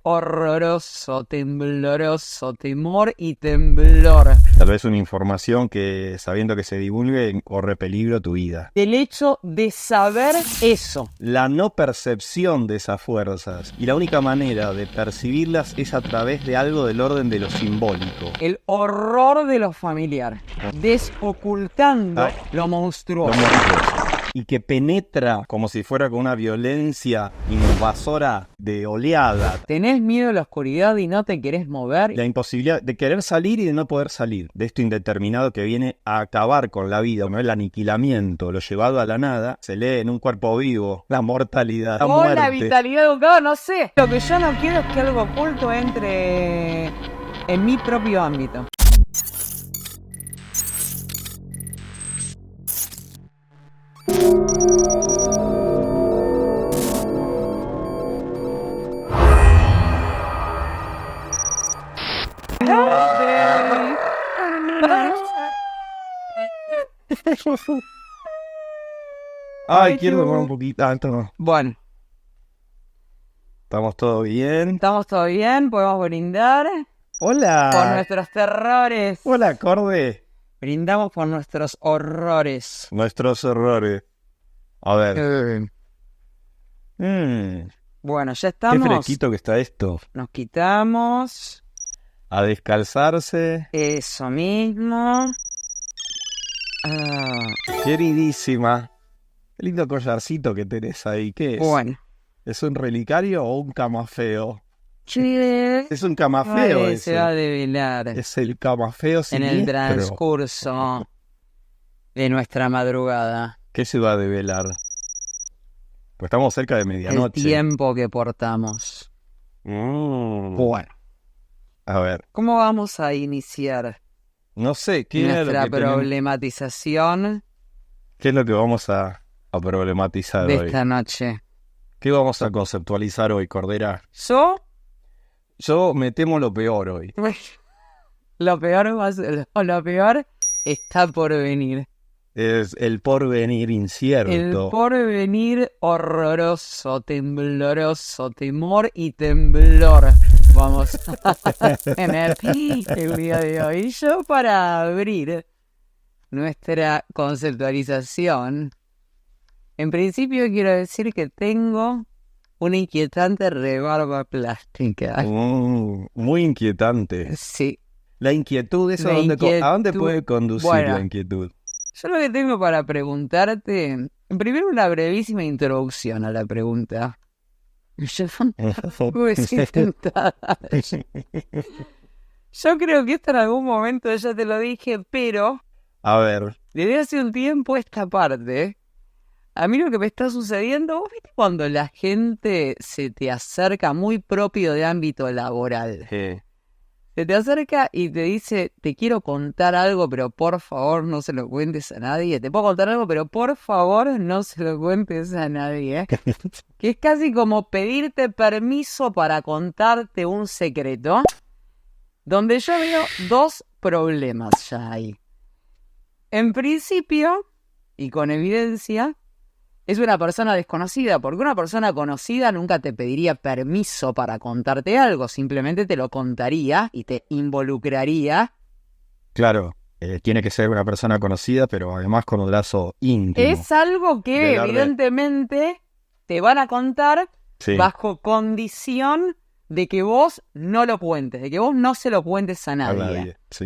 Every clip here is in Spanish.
Horroroso, tembloroso, temor y temblor. Tal vez una información que, sabiendo que se divulgue, corre peligro tu vida. Del hecho de saber eso. La no percepción de esas fuerzas. Y la única manera de percibirlas es a través de algo del orden de lo simbólico. El horror de lo familiar. Desocultando lo monstruoso. Y que penetra como si fuera con una violencia invasora de oleada. Tenés miedo a la oscuridad y no te querés mover. La imposibilidad de querer salir y de no poder salir. De esto indeterminado que viene a acabar con la vida. ¿No? El aniquilamiento, lo llevado a la nada. Se lee en un cuerpo vivo. La mortalidad. La muerte. La vitalidad de un caos, no sé. Lo que yo no quiero es que algo oculto entre en mi propio ámbito. Ay, quiero tomar un poquito. Bueno, ¿Estamos todos bien? estamos todo bien, podemos brindar por ¡Hola! nuestros terrores. ¡Hola, acorde! Brindamos por nuestros horrores. Nuestros errores. A ver. Bueno, ya Qué estamos. fresquito que está esto. Nos quitamos. A descalzarse. Eso mismo. Queridísima. Qué lindo collarcito que tenés ahí. ¿Qué es? Bueno. ¿Es un relicario o un camafeo? Che, Es un camafeo se ese. va a develar Es el camafeo en siniestro. el transcurso de nuestra madrugada. ¿Qué se va a develar? Pues estamos cerca de El medianoche. tiempo que portamos. Bueno. A ver. ¿Cómo vamos a iniciar No sé, ¿qué es lo nuestra que tenemos? problematización ¿Qué es lo que vamos a problematizar de hoy? esta noche? ¿Qué vamos a conceptualizar hoy, Cordera? Yo, Me temo lo peor hoy. lo peor está por venir. Es el porvenir incierto. El porvenir horroroso, tembloroso, temor y temblor. Vamos a tener el día de hoy. Yo, para abrir nuestra conceptualización, en principio quiero decir que tengo una inquietante rebarba plástica. Muy inquietante. Sí. La inquietud, ¿eso La ¿a inquietud. dónde puede conducir Bueno. la inquietud? Yo lo que tengo para preguntarte, primero una brevísima introducción a la pregunta. Yo me siento tentada. Yo creo que esto en algún momento ya te lo dije, pero A ver, desde hace un tiempo esta parte, a mí lo que me está sucediendo, ¿vos viste cuando la gente se te acerca muy propio de ámbito laboral? Se te acerca y te dice, te quiero contar algo, pero por favor no se lo cuentes a nadie. Te puedo contar algo, pero por favor no se lo cuentes a nadie. Que es casi como pedirte permiso para contarte un secreto. Donde yo veo dos problemas ya ahí. En principio, y con evidencia, es una persona desconocida, porque una persona conocida nunca te pediría permiso para contarte algo, simplemente te lo contaría y te involucraría. claro, tiene que ser una persona conocida, pero además con un lazo íntimo. Es algo que Del orden. evidentemente te van a contar Sí. bajo condición de que vos no lo cuentes, de que vos no se lo cuentes a A nadie. nadie, sí.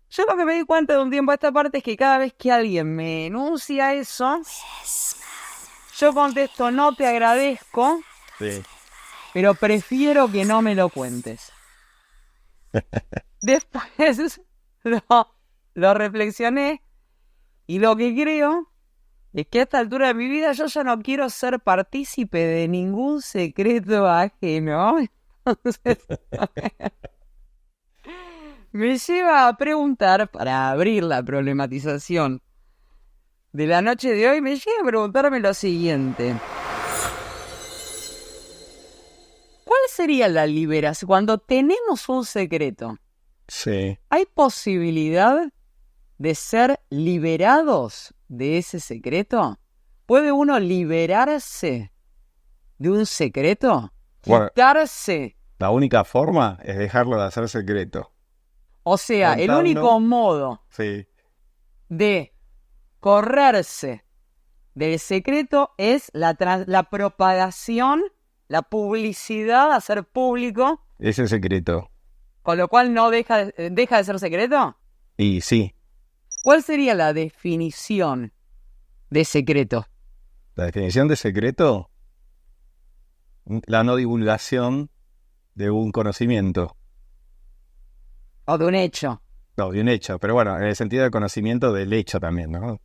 Yo lo que me di cuenta de un tiempo a esta parte es que cada vez que alguien me enuncia eso, yo contesto no te agradezco, Sí. pero prefiero que no me lo cuentes. Después lo reflexioné y lo que creo es que a esta altura de mi vida yo ya no quiero ser partícipe de ningún secreto ajeno. Entonces, me lleva a preguntar, para abrir la problematización de la noche de hoy, me lleva a preguntarme lo siguiente. ¿Cuál sería la liberación? Cuando tenemos un secreto, Sí. ¿hay posibilidad de ser liberados de ese secreto? ¿Puede uno liberarse de un secreto? Bueno, ¿Quitarse? la única forma es dejarlo de hacer secreto. O sea, el Contando. único modo Sí. de correrse del secreto es la propagación, la publicidad, hacer público, Ese secreto. con lo cual no deja de ser secreto. Y sí, ¿Cuál sería la definición de secreto? la definición de secreto, la no divulgación de un conocimiento. O de un hecho. No, de un hecho, pero bueno, en el sentido de conocimiento del hecho también, ¿no?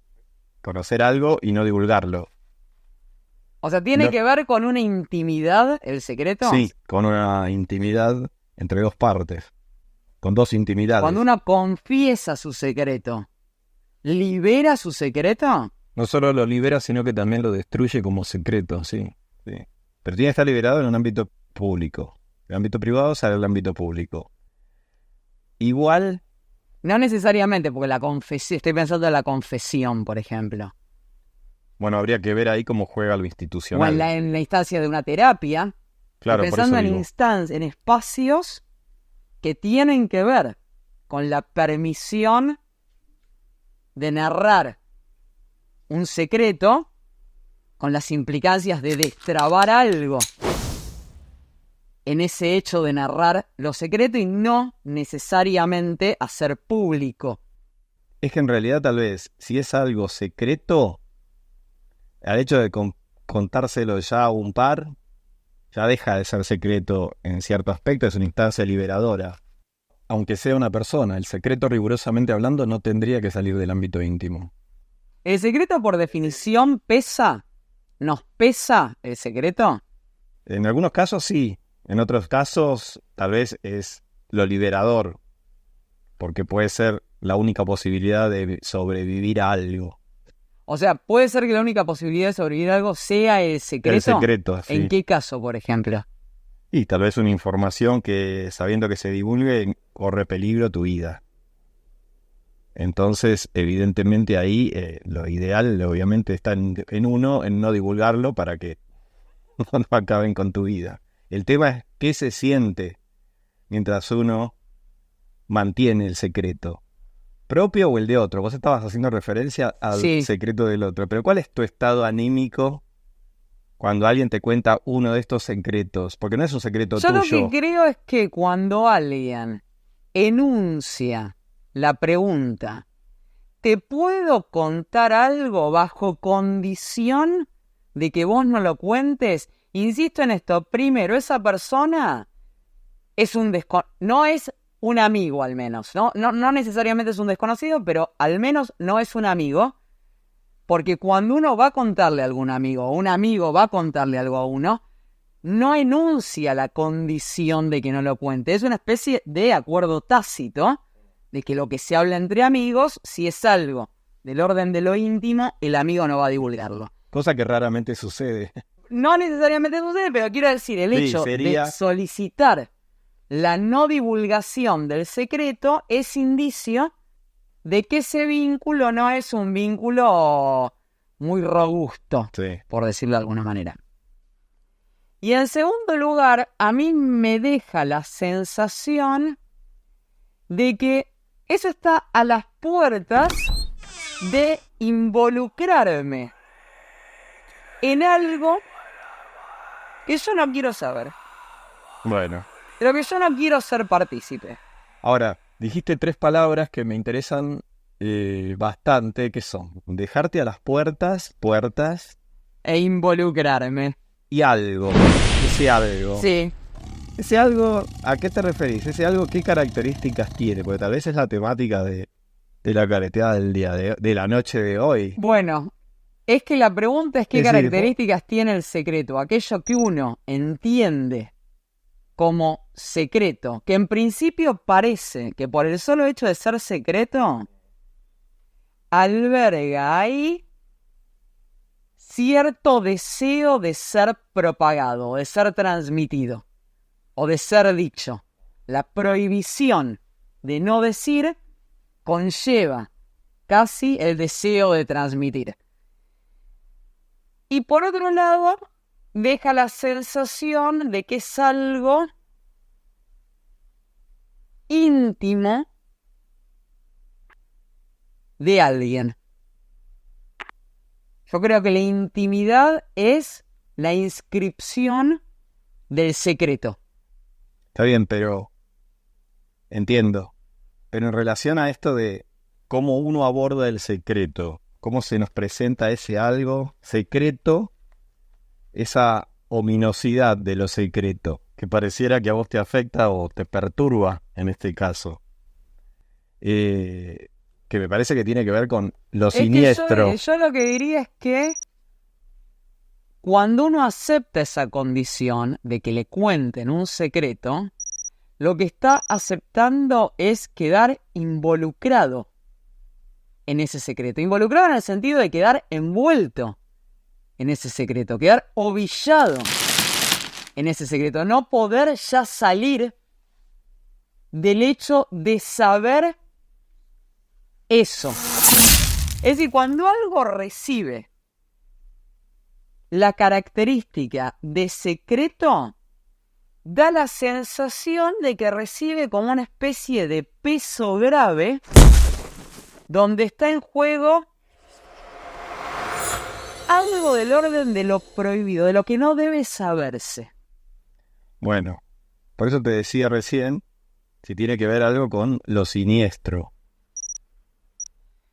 Conocer algo y no divulgarlo. O sea, ¿tiene No. que ver con una intimidad el secreto? Sí, con una intimidad entre dos partes, con dos intimidades. Cuando uno confiesa su secreto, ¿libera su secreto? No solo lo libera, sino que también lo destruye como secreto, sí. Sí. Pero tiene que estar liberado en un ámbito público. El ámbito privado sale al ámbito público. Igual, No necesariamente, porque la confesión, estoy pensando en la confesión, por ejemplo. bueno, habría que ver ahí cómo juega lo O institucional. en la instancia de una terapia. Claro, Estoy por eso pensando digo. en espacios que tienen que ver con la permisión de narrar un secreto, con las implicancias de destrabar algo en ese hecho de narrar lo secreto y no necesariamente hacer público. Es que en realidad tal vez, si es algo secreto, al hecho de contárselo ya a un par, ya deja de ser secreto en cierto aspecto, es una instancia liberadora. Aunque sea una persona, el secreto rigurosamente hablando no tendría que salir del ámbito íntimo. ¿El secreto por definición pesa? ¿Nos pesa el secreto? En algunos casos sí, en otros casos tal vez es lo liberador, porque puede ser la única posibilidad de sobrevivir a algo. O sea, ¿puede ser que la única posibilidad de sobrevivir a algo sea el secreto? El secreto, sí. ¿En qué caso, por ejemplo? Y tal vez una información que, sabiendo que se divulgue, corre peligro tu vida. Entonces, evidentemente ahí lo ideal, obviamente, está en uno, en no divulgarlo para que no acaben con tu vida. El tema es qué se siente mientras uno mantiene el secreto. ¿Propio o el de otro? Vos estabas haciendo referencia al Sí. secreto del otro, pero ¿cuál es tu estado anímico cuando alguien te cuenta uno de estos secretos? Porque no es un secreto Yo tuyo. lo que creo es que cuando alguien enuncia la pregunta, ¿te puedo contar algo bajo condición de que vos no lo cuentes? Insisto en esto. Primero, esa persona es no es un amigo al menos. No necesariamente es un desconocido, pero al menos no es un amigo. Porque cuando uno va a contarle a algún amigo, o un amigo va a contarle algo a uno, no enuncia la condición de que no lo cuente. Es una especie de acuerdo tácito de que lo que se habla entre amigos, si es algo del orden de lo íntimo, el amigo no va a divulgarlo. Cosa que raramente sucede. No necesariamente sucede, pero quiero decir, el Sí, hecho sería- de solicitar la no divulgación del secreto es indicio de que ese vínculo no es un vínculo muy robusto, Sí. por decirlo de alguna manera. Y en segundo lugar, a mí me deja la sensación de que eso está a las puertas de involucrarme en algo que yo no quiero saber, Bueno. de lo que yo no quiero ser partícipe. Ahora, Dijiste tres palabras que me interesan bastante, que son dejarte a las puertas E involucrarme. y algo. Ese algo. Sí. Ese algo, ¿a qué te referís? Ese algo, ¿qué características tiene? Porque tal vez es la temática de la careteada del día de la noche de hoy. Bueno, es que la pregunta es qué Es decir, características tiene el secreto, aquello que uno entiende como secreto, que en principio parece que por el solo hecho de ser secreto, alberga ahí cierto deseo de ser propagado, de ser transmitido, o de ser dicho. La prohibición de no decir conlleva casi el deseo de transmitir. Y por otro lado, deja la sensación de que es algo íntimo de alguien. Yo creo que la intimidad es la inscripción del secreto. Está bien, pero entiendo. Pero en relación a esto de cómo uno aborda el secreto, cómo se nos presenta ese algo secreto, esa ominosidad de lo secreto, que pareciera que a vos te afecta o te perturba en este caso. Que me parece que tiene que ver con lo siniestro. Que yo lo que diría es que cuando uno acepta esa condición de que le cuenten un secreto, lo que está aceptando es quedar involucrado en ese secreto. Involucrado en el sentido de quedar envuelto en ese secreto, quedar ovillado en ese secreto, no poder ya salir del hecho de saber eso. Es decir, cuando algo recibe la característica de secreto, da la sensación de que recibe como una especie de peso grave donde está en juego algo del orden de lo prohibido, de lo que no debe saberse. Bueno, por eso te decía recién si tiene que ver algo con lo siniestro.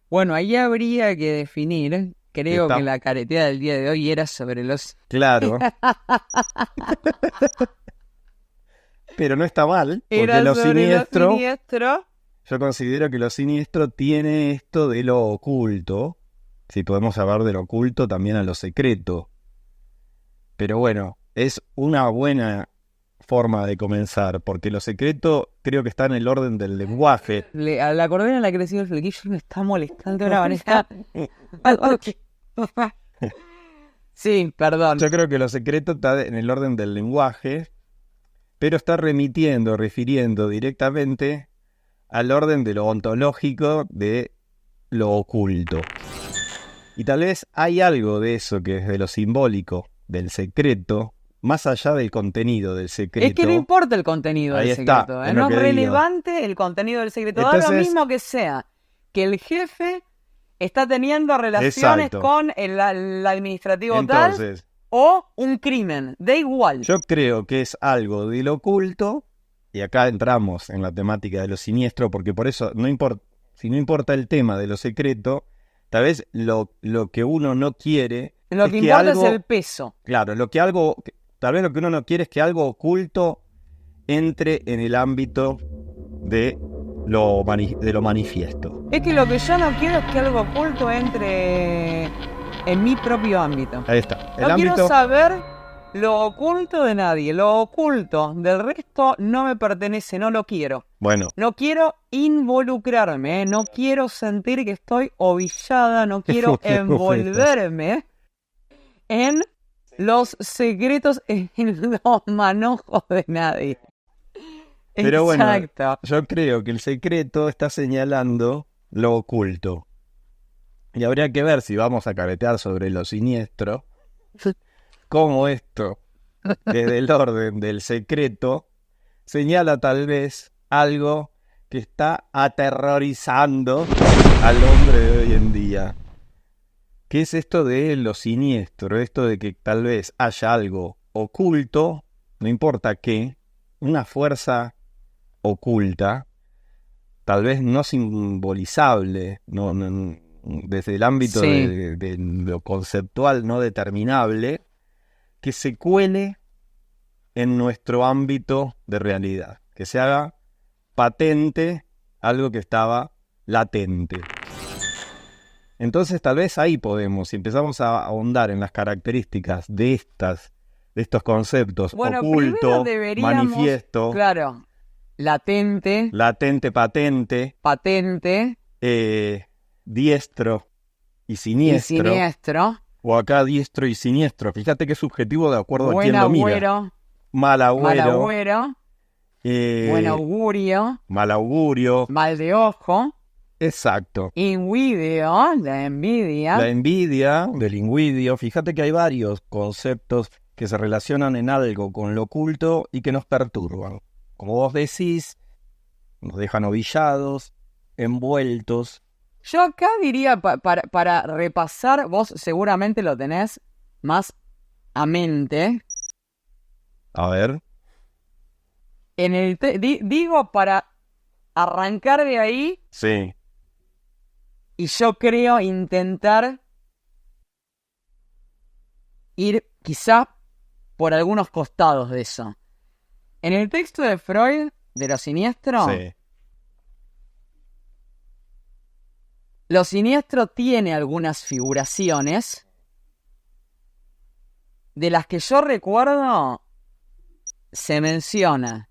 Bueno, ahí habría que definir, creo que la careteada del día de hoy era sobre los... Claro. Pero no está mal, porque era lo siniestro... siniestro. Yo considero que lo siniestro tiene esto de lo oculto. Si podemos hablar de lo oculto, también a lo secreto. Pero bueno, es una buena forma de comenzar, porque lo secreto creo que está en el orden del lenguaje. A la cordera le ha crecido el flequillo y me está molestando de una manera. Sí, perdón. Yo creo que lo secreto está en el orden del lenguaje, pero está refiriendo directamente al orden de lo ontológico de lo oculto. Y tal vez hay algo de eso que es de lo simbólico, del secreto, más allá del contenido del secreto. Es que no importa el contenido del secreto, no es relevante el contenido del secreto. Entonces, da lo mismo que sea que el jefe está teniendo relaciones con el administrativo tal o un crimen, da igual. Yo creo que es algo de lo oculto, y acá entramos en la temática de lo siniestro, porque por eso si no importa el tema de lo secreto, tal vez lo que uno no quiere... Lo que importa es el peso. Claro, tal vez lo que uno no quiere es que algo oculto entre en el ámbito de lo manifiesto. Es que lo que yo no quiero es que algo oculto entre en mi propio ámbito. Ahí está. Quiero saber lo oculto de nadie. Lo oculto del resto no me pertenece, no lo quiero. Bueno. No quiero involucrarme, no quiero sentir que estoy ovillada, no quiero envolverme en los secretos, en los manojos de nadie. Pero exacto. Bueno, yo creo que el secreto está señalando lo oculto. Y habría que ver si vamos a caretear sobre lo siniestro, cómo esto, desde el orden del secreto, señala tal vez algo que está aterrorizando al hombre de hoy en día. ¿Qué es esto de lo siniestro? Esto de que tal vez haya algo oculto, no importa qué, una fuerza oculta, tal vez no simbolizable, desde el ámbito de lo conceptual no determinable, que se cuele en nuestro ámbito de realidad, que se haga patente algo que estaba latente. Entonces tal vez ahí podemos, si empezamos a ahondar en las características de estos conceptos, oculto, manifiesto, claro, latente, patente, diestro y siniestro. O acá diestro y siniestro. Fíjate que es subjetivo de acuerdo a quién lo mira. Mal agüero. Buen augurio. Mal augurio. Mal de ojo. Exacto. Inwidio, la envidia. La envidia, del inwidio. Fíjate que hay varios conceptos que se relacionan en algo con lo oculto y que nos perturban. Como vos decís, nos dejan ovillados, envueltos. Yo acá diría, para repasar, vos seguramente lo tenés más a mente. A ver. Digo, para arrancar de ahí, Sí. y yo creo intentar ir quizá por algunos costados de eso. En el texto de Freud, de lo siniestro, Sí. lo siniestro tiene algunas figuraciones de las que yo recuerdo se menciona.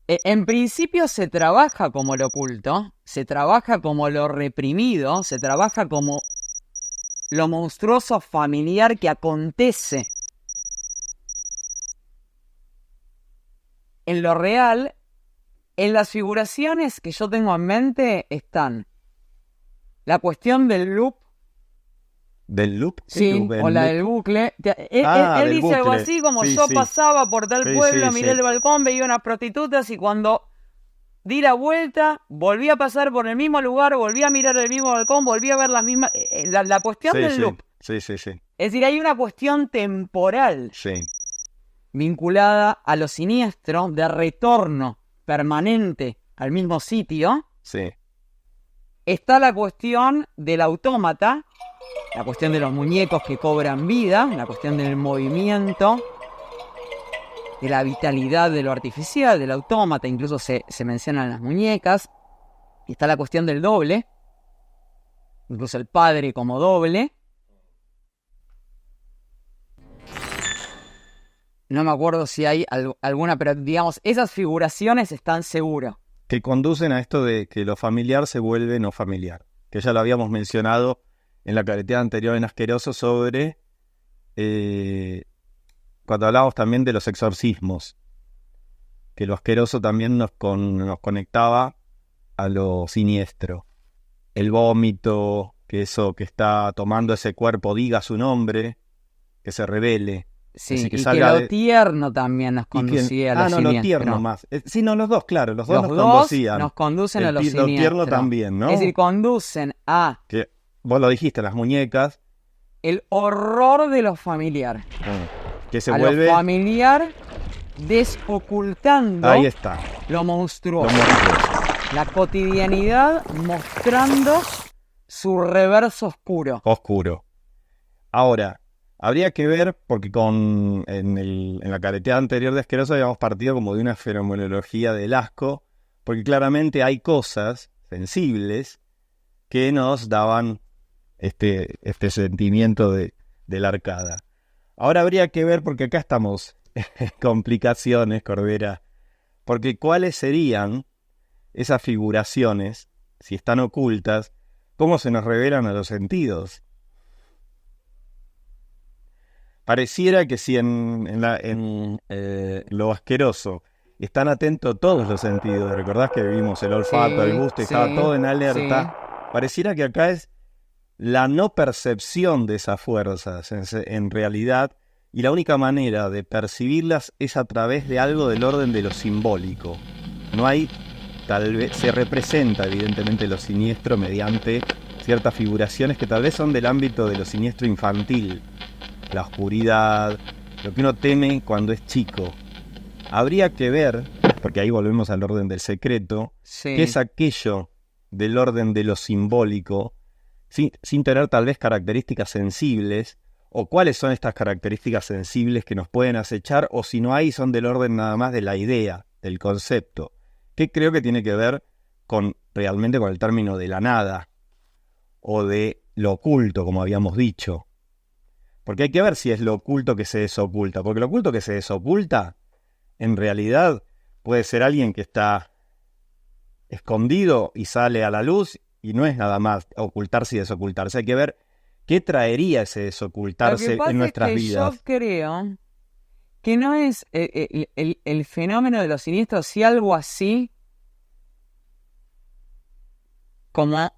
En principio se trabaja como lo oculto, se trabaja como lo reprimido, se trabaja como lo monstruoso familiar que acontece en lo real. En las figuraciones que yo tengo en mente están la cuestión del loop. ¿Del loop? Sí, loop? o la loop. del bucle. Él del dice algo bucle. así como Sí, yo sí. pasaba por tal Sí, pueblo, sí, miré sí. el balcón, veía unas prostitutas y cuando di la vuelta, volví a pasar por el mismo lugar, volví a mirar el mismo balcón, volví a ver las mismas... La cuestión Sí, del sí. loop. Sí, sí, sí. Es decir, hay una cuestión temporal Sí. vinculada a lo siniestro, de retorno permanente al mismo sitio. Sí. Está la cuestión del autómata, la cuestión de los muñecos que cobran vida, la cuestión del movimiento, de la vitalidad de lo artificial, del autómata, incluso se mencionan las muñecas. Y está la cuestión del doble, incluso el padre como doble. No me acuerdo si hay alguna, pero digamos, esas figuraciones están seguras. Que conducen a esto de que lo familiar se vuelve no familiar. Que ya lo habíamos mencionado en la careteada anterior en Asqueroso sobre... cuando hablábamos también de los exorcismos. Que lo asqueroso también nos conectaba a lo siniestro. El vómito, que eso que está tomando ese cuerpo diga su nombre, que se revele. Sí, Así que y salga que lo tierno también nos conducía a lo no, siniestro. lo tierno más. Sí, no, los dos, claro, los dos Los nos dos conducían. nos conducen a lo Lo siniestro. tierno también, ¿no? Es decir, conducen a Que vos lo dijiste, las muñecas. el horror de lo familiar. Que se a vuelve... lo familiar desocultando Ahí está. lo monstruoso. Lo monstruoso. La cotidianidad mostrando su reverso oscuro. Oscuro. Ahora, habría que ver, porque en la careteada anterior de Asqueroso habíamos partido como de una fenomenología del asco, porque claramente hay cosas sensibles que nos daban este sentimiento de la arcada. Ahora habría que ver, porque acá estamos complicaciones, Cordera, porque cuáles serían esas figuraciones, si están ocultas, cómo se nos revelan a los sentidos. Pareciera que si en lo asqueroso están atentos todos los sentidos, recordás que vimos el olfato, el gusto, estaba todo en alerta, pareciera que acá es la no percepción de esas fuerzas en realidad, y la única manera de percibirlas es a través de algo del orden de lo simbólico. No hay, tal vez, se representa evidentemente lo siniestro mediante ciertas figuraciones que tal vez son del ámbito de lo siniestro infantil, la oscuridad, lo que uno teme cuando es chico. Habría que ver, porque ahí volvemos al orden del secreto, qué es aquello del orden de lo simbólico, sin tener tal vez características sensibles, o cuáles son estas características sensibles que nos pueden acechar, o si no hay, son del orden nada más de la idea, del concepto, que creo que tiene que ver realmente con el término de la nada, o de lo oculto, como habíamos dicho. Porque hay que ver si es lo oculto que se desoculta, porque lo oculto que se desoculta, en realidad, puede ser alguien que está escondido y sale a la luz, y no es nada más ocultarse y desocultarse. Hay que ver qué traería ese desocultarse en nuestras vidas. Yo creo que no es el fenómeno de los siniestros, si algo así como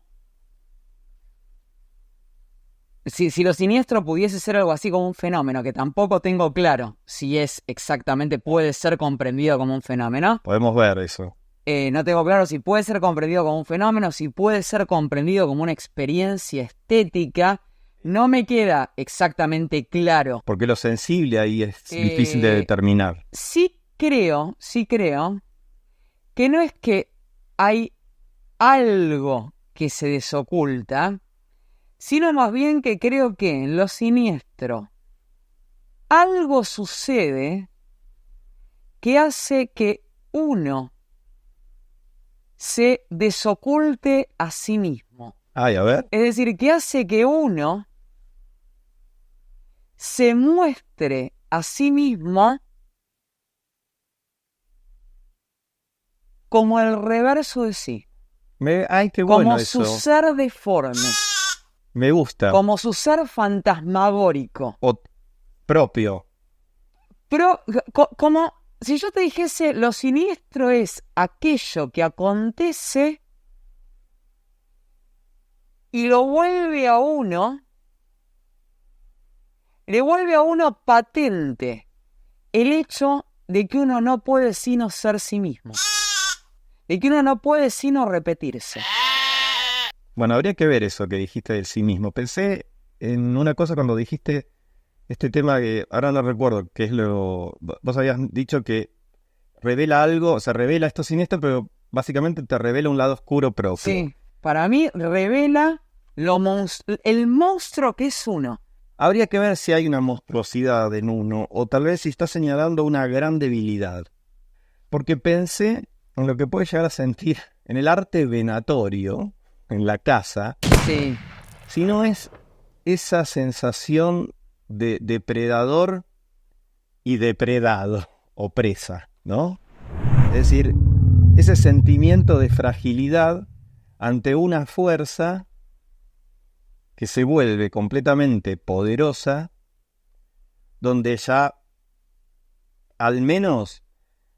si lo siniestro pudiese ser algo así como un fenómeno, que tampoco tengo claro si es exactamente, puede ser comprendido como un fenómeno. Podemos ver eso. No tengo claro si puede ser comprendido como un fenómeno, si puede ser comprendido como una experiencia estética. No me queda exactamente claro. Porque lo sensible ahí es difícil de determinar. Sí creo que no es que hay algo que se desoculta, sino más bien que creo que en lo siniestro algo sucede que hace que uno se desoculte a sí mismo. Ay, a ver. Es decir, que hace que uno se muestre a sí mismo como el reverso de sí. Ay, qué bueno como eso. su ser deforme. Me gusta. Como su ser fantasmagórico. O propio. Pero, como si yo te dijese, lo siniestro es aquello que acontece y lo vuelve a uno, le vuelve a uno patente el hecho de que uno no puede sino ser sí mismo. De que uno no puede sino repetirse. Bueno, habría que ver eso que dijiste del sí mismo. Pensé en una cosa cuando dijiste este tema que ahora no recuerdo, que es lo... Vos habías dicho que revela algo, o sea, revela esto siniestro, pero básicamente te revela un lado oscuro propio. Sí, para mí revela el monstruo que es uno. Habría que ver si hay una monstruosidad en uno, o tal vez si está señalando una gran debilidad. Porque pensé en lo que puede llegar a sentir en el arte venatorio, en la casa, sí, si no es esa sensación de depredador y depredado, o presa, ¿no? Es decir, ese sentimiento de fragilidad ante una fuerza que se vuelve completamente poderosa, donde ya al menos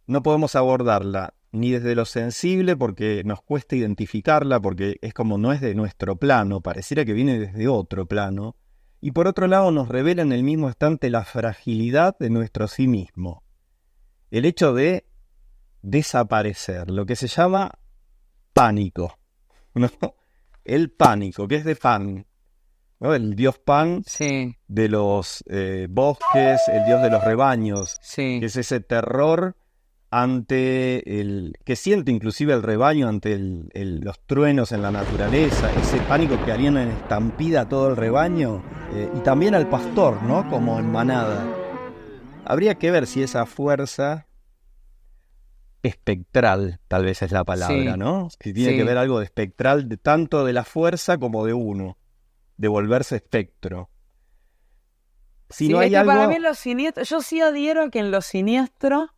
no podemos abordarla ni desde lo sensible porque nos cuesta identificarla, porque es como no es de nuestro plano, pareciera que viene desde otro plano, y por otro lado nos revela en el mismo instante la fragilidad de nuestro sí mismo, el hecho de desaparecer, lo que se llama pánico, ¿no? El pánico, que es de Pan, ¿no? El dios Pan sí, de los bosques, el dios de los rebaños, sí. que es ese terror ante que siente inclusive el rebaño ante los truenos en la naturaleza, ese pánico que harían en estampida a todo el rebaño, y también al pastor, ¿no? Como en manada. Habría que ver si esa fuerza espectral, tal vez es la palabra, Sí, ¿no? Si tiene sí. que ver algo de espectral, tanto de la fuerza como de uno, de volverse espectro. Si Sí, no es hay que algo... para mí en lo siniestro, yo sí adhiero que en lo siniestro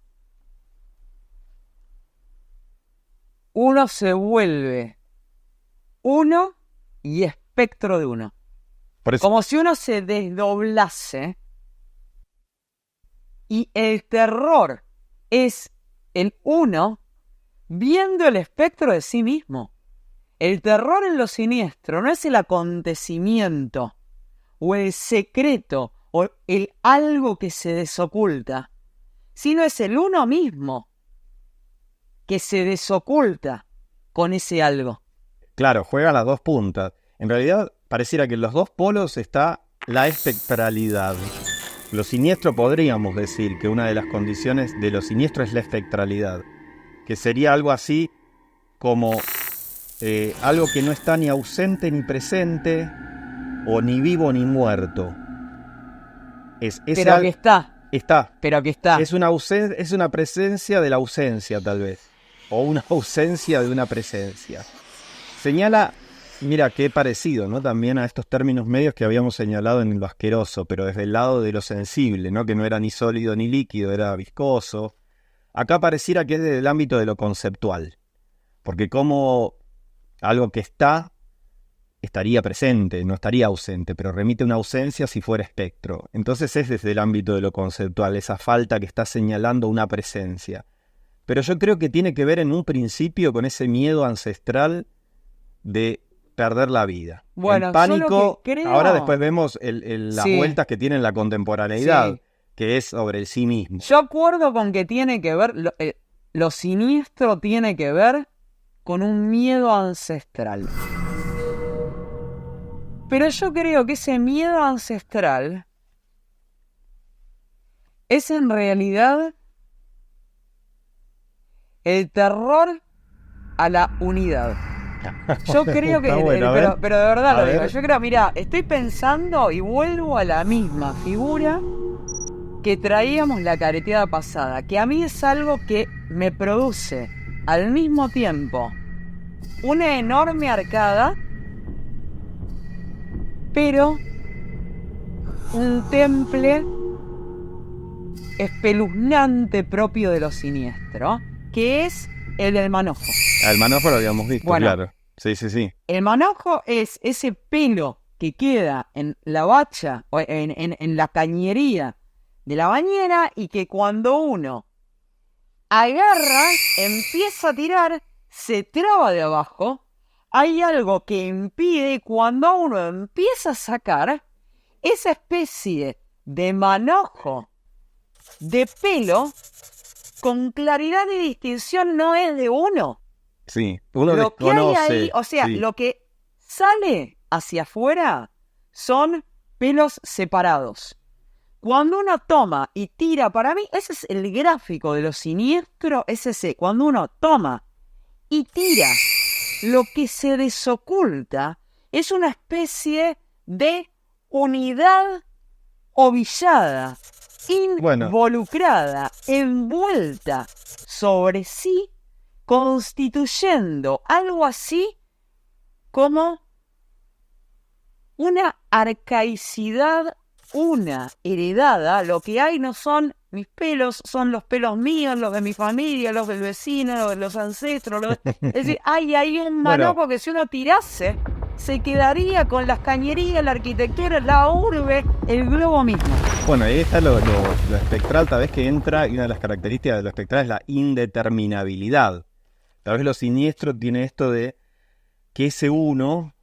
uno se vuelve uno y espectro de uno. Por eso, Como si uno se desdoblase y el terror es el uno viendo el espectro de sí mismo. El terror en lo siniestro no es el acontecimiento o el secreto o el algo que se desoculta, sino es el uno mismo que se desoculta con ese algo. claro, juegan las dos puntas. En realidad, pareciera que en los dos polos está la espectralidad. Lo siniestro podríamos decir que una de las condiciones de lo siniestro es la espectralidad, que sería algo así como algo que no está ni ausente ni presente, o ni vivo ni muerto. Pero que está, está. pero que está. Es una presencia de la ausencia, tal vez. O una ausencia de una presencia. Señala, mira, qué parecido, ¿no? También a estos términos medios que habíamos señalado en lo asqueroso, pero desde el lado de lo sensible, ¿no? Que no era ni sólido ni líquido, era viscoso. Acá pareciera que es desde el ámbito de lo conceptual. Porque como algo que está, estaría presente, no estaría ausente, pero remite una ausencia si fuera espectro. Entonces es desde el ámbito de lo conceptual, esa falta que está señalando una presencia. Pero yo creo que tiene que ver en un principio con ese miedo ancestral de perder la vida. Bueno, el pánico, yo lo que creo... ahora después vemos las Sí. vueltas que tiene la contemporaneidad, Sí. que es sobre el sí mismo. Yo acuerdo con que tiene que ver, lo siniestro tiene que ver con un miedo ancestral. Pero yo creo que ese miedo ancestral es en realidad el terror a la unidad. Yo creo que, Está bueno, a ver. pero de verdad A lo digo, ver. yo creo, mira, estoy pensando y vuelvo a la misma figura que traíamos la careteada pasada, que a mí es algo que me produce al mismo tiempo una enorme arcada, pero un temple espeluznante propio de lo siniestro, que es el del manojo. El manojo lo habíamos visto, Bueno. claro. Sí, sí, sí. El manojo es ese pelo que queda en la bacha o en la cañería de la bañera y que cuando uno agarra, empieza a tirar, se traba de abajo. Hay algo que impide cuando uno empieza a sacar esa especie de manojo de pelo con claridad y distinción no es de uno. Sí, uno Lo que desconoce. hay ahí, o sea, sí. lo que sale hacia afuera son pelos separados. Cuando uno toma y tira, para mí, ese es el gráfico de lo siniestro, es ese. Cuando uno toma y tira, lo que se desoculta es una especie de unidad ovillada, involucrada, envuelta sobre sí, constituyendo algo así como una arcaicidad, una heredada. Lo que hay no son mis pelos, son los pelos míos, los de mi familia, los del vecino, los de los ancestros. Es decir, hay ahí un manojo que si uno tirase, se quedaría con las cañerías, la arquitectura, la urbe, el globo mismo. Bueno, ahí está lo espectral, tal vez que entra, y una de las características de lo espectral es la indeterminabilidad. Tal vez lo siniestro tiene esto de que ese uno,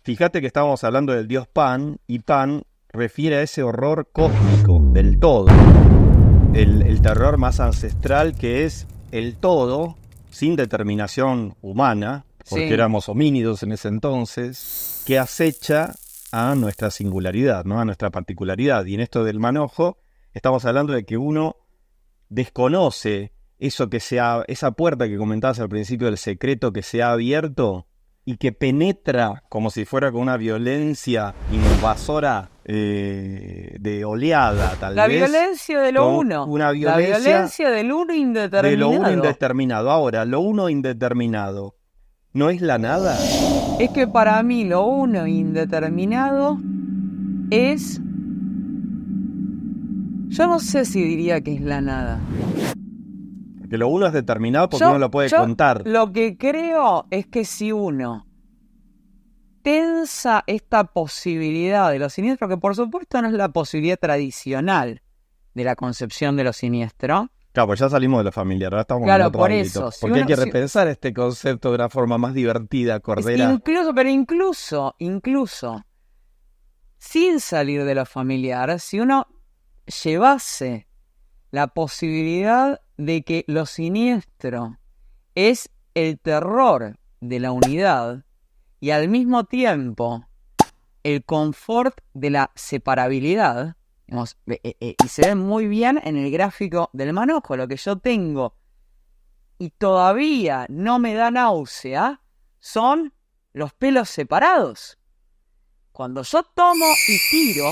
fíjate que estábamos hablando del dios Pan, y Pan refiere a ese horror cósmico del todo, el terror más ancestral que es el todo, sin determinación humana, porque Sí. éramos homínidos en ese entonces, que acecha a nuestra singularidad, ¿no? A nuestra particularidad. Y en esto del manojo, estamos hablando de que uno desconoce eso que esa puerta que comentabas al principio del secreto que se ha abierto y que penetra como si fuera con una violencia invasora de oleada, tal La vez. violencia de lo con uno. Una La violencia violencia del uno indeterminado. de lo uno indeterminado. Ahora, lo uno indeterminado, ¿no es la nada? Es que para mí lo uno indeterminado es... Yo no sé si diría que es la nada. Porque lo uno es determinado porque uno lo puede contar. Lo que creo es que si uno tensa esta posibilidad de lo siniestro, que por supuesto no es la posibilidad tradicional de la concepción de lo siniestro. Claro, pues ya salimos de lo familiar, ahora estamos en otro ámbito. Eso. Porque hay que repensar este concepto de una forma más divertida, cordera. Incluso, sin salir de lo familiar, si uno llevase la posibilidad de que lo siniestro es el terror de la unidad y al mismo tiempo el confort de la separabilidad, digamos, y se ve muy bien en el gráfico del manojo, lo que yo tengo y todavía no me da náusea son los pelos separados. Cuando yo tomo y tiro,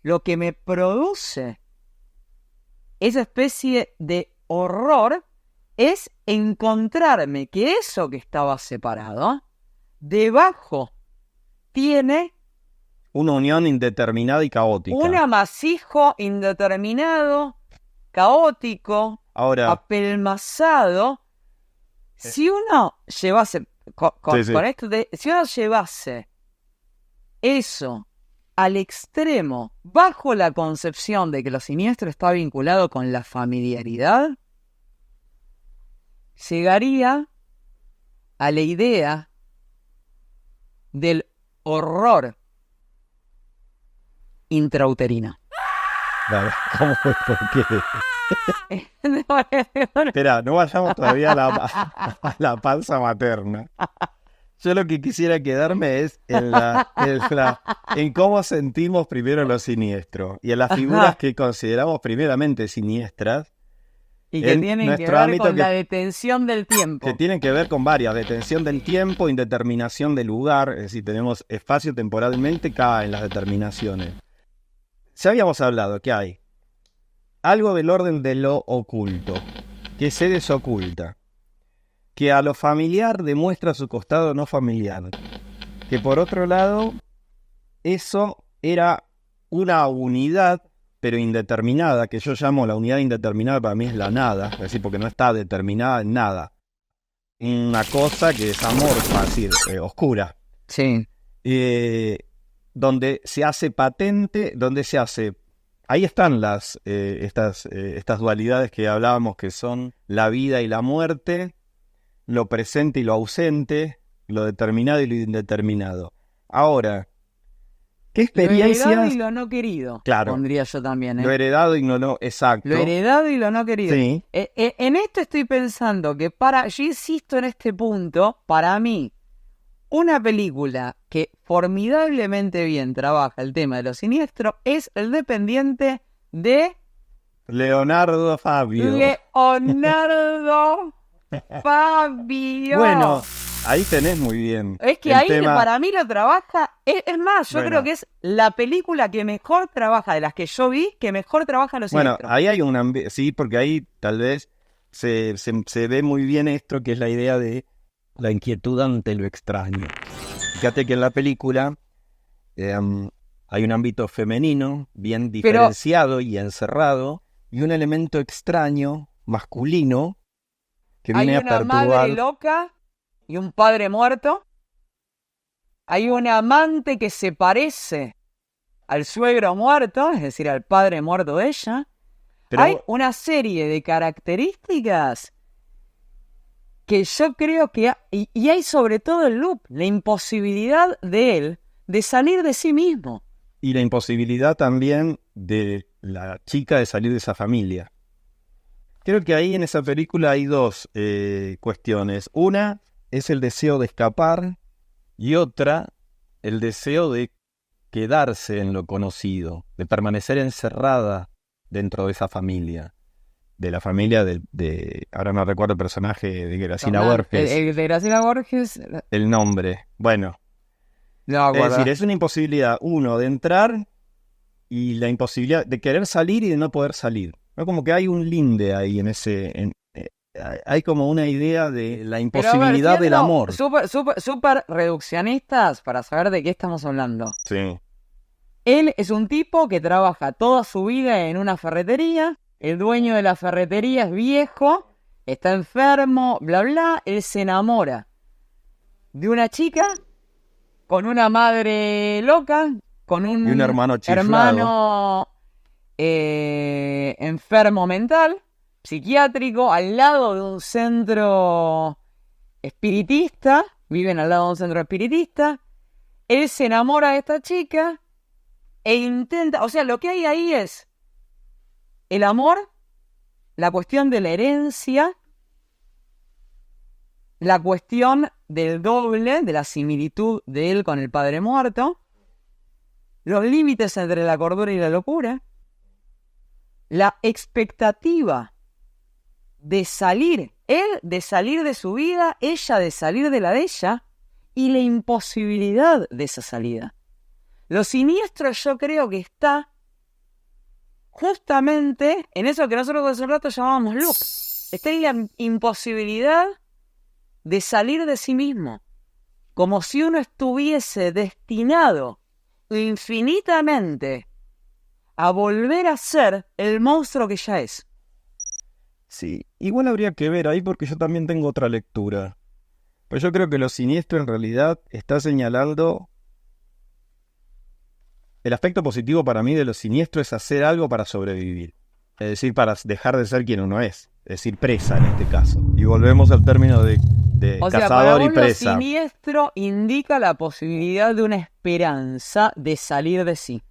lo que me produce esa especie de horror es encontrarme que eso que estaba separado, debajo tiene una unión indeterminada y caótica. Un amasijo indeterminado, caótico, ahora, apelmazado. Si uno llevase, con esto, si uno llevase eso al extremo, bajo la concepción de que lo siniestro está vinculado con la familiaridad, llegaría a la idea del horror intrauterino. ¿Cómo fue? ¿Por qué? Espera, no vayamos todavía a la panza materna. Yo lo que quisiera quedarme es en cómo sentimos primero lo siniestro y en las figuras que consideramos primeramente siniestras. Y que tienen que ver con la detención del tiempo. Que tienen que ver con varias, detención del tiempo, indeterminación del lugar, es decir, tenemos espacio temporalmente, caen las determinaciones. Ya habíamos hablado que hay algo del orden de lo oculto, que se desoculta, que a lo familiar demuestra su costado no familiar, que por otro lado, eso era una unidad, pero indeterminada, que yo llamo la unidad indeterminada, para mí es la nada, es decir, porque no está determinada en nada. Una cosa que es amorfa, es decir, oscura. Sí. Donde se hace patente, ahí están estas dualidades que hablábamos, que son la vida y la muerte, lo presente y lo ausente, lo determinado y lo indeterminado. Ahora, ¿qué experiencias? Lo heredado y lo no querido, claro, pondría yo también. Lo heredado y no, exacto. Lo heredado y lo no querido. Sí. En esto estoy pensando que yo insisto en este punto, para mí, una película que formidablemente bien trabaja el tema de lo siniestro es El Dependiente de Leonardo Fabio. Leonardo Fabio. Bueno, ahí tenés muy bien. Es que ahí para mí lo trabaja. Es más, yo creo que es la película que mejor trabaja, de las que yo vi, que mejor trabaja lo siniestro. Bueno, ahí hay sí, porque ahí tal vez se ve muy bien esto, que es la idea de la inquietud ante lo extraño. Fíjate que en la película hay un ámbito femenino bien diferenciado y encerrado, y un elemento extraño, masculino, que viene a perturbar. Hay una madre loca y un padre muerto. Hay un amante que se parece al suegro muerto, es decir, al padre muerto de ella. Pero hay una serie de características que yo creo que... Y hay sobre todo el loop, la imposibilidad de él de salir de sí mismo. Y la imposibilidad también de la chica de salir de esa familia. Creo que ahí en esa película hay dos cuestiones. Una es el deseo de escapar y otra el deseo de quedarse en lo conocido, de permanecer encerrada dentro de esa familia. De la familia de ahora no recuerdo el personaje de Graciela Borges. El de Graciela Borges. El nombre. Bueno. No, es decir, es una imposibilidad, uno, de entrar y la imposibilidad de querer salir y de no poder salir. ¿No? Como que hay un linde ahí en ese... hay como una idea de la imposibilidad del amor. Súper reduccionistas para saber de qué estamos hablando. Sí. Él es un tipo que trabaja toda su vida en una ferretería. El dueño de la ferretería es viejo, está enfermo, bla, bla. Él se enamora de una chica con una madre loca, con un hermano chiflado. Enfermo mental, psiquiátrico, al lado de un centro espiritista. Viven al lado de un centro espiritista. Él se enamora de esta chica e intenta... O sea, lo que hay ahí es el amor, la cuestión de la herencia, la cuestión del doble, de la similitud de él con el padre muerto, los límites entre la cordura y la locura, la expectativa de salir, él de salir de su vida, ella de salir de la de ella, y la imposibilidad de esa salida. Lo siniestro yo creo que está justamente en eso que nosotros hace un rato llamábamos loop. Está en la imposibilidad de salir de sí mismo, como si uno estuviese destinado infinitamente a volver a ser el monstruo que ya es. Sí, igual habría que ver ahí porque yo también tengo otra lectura. Pues yo creo que lo siniestro en realidad está señalando... El aspecto positivo para mí de lo siniestro es hacer algo para sobrevivir. Es decir, para dejar de ser quien uno es. Es decir, presa en este caso. Y volvemos al término de de o sea, cazador para y vos presa. lo siniestro indica la posibilidad de una esperanza de salir de sí.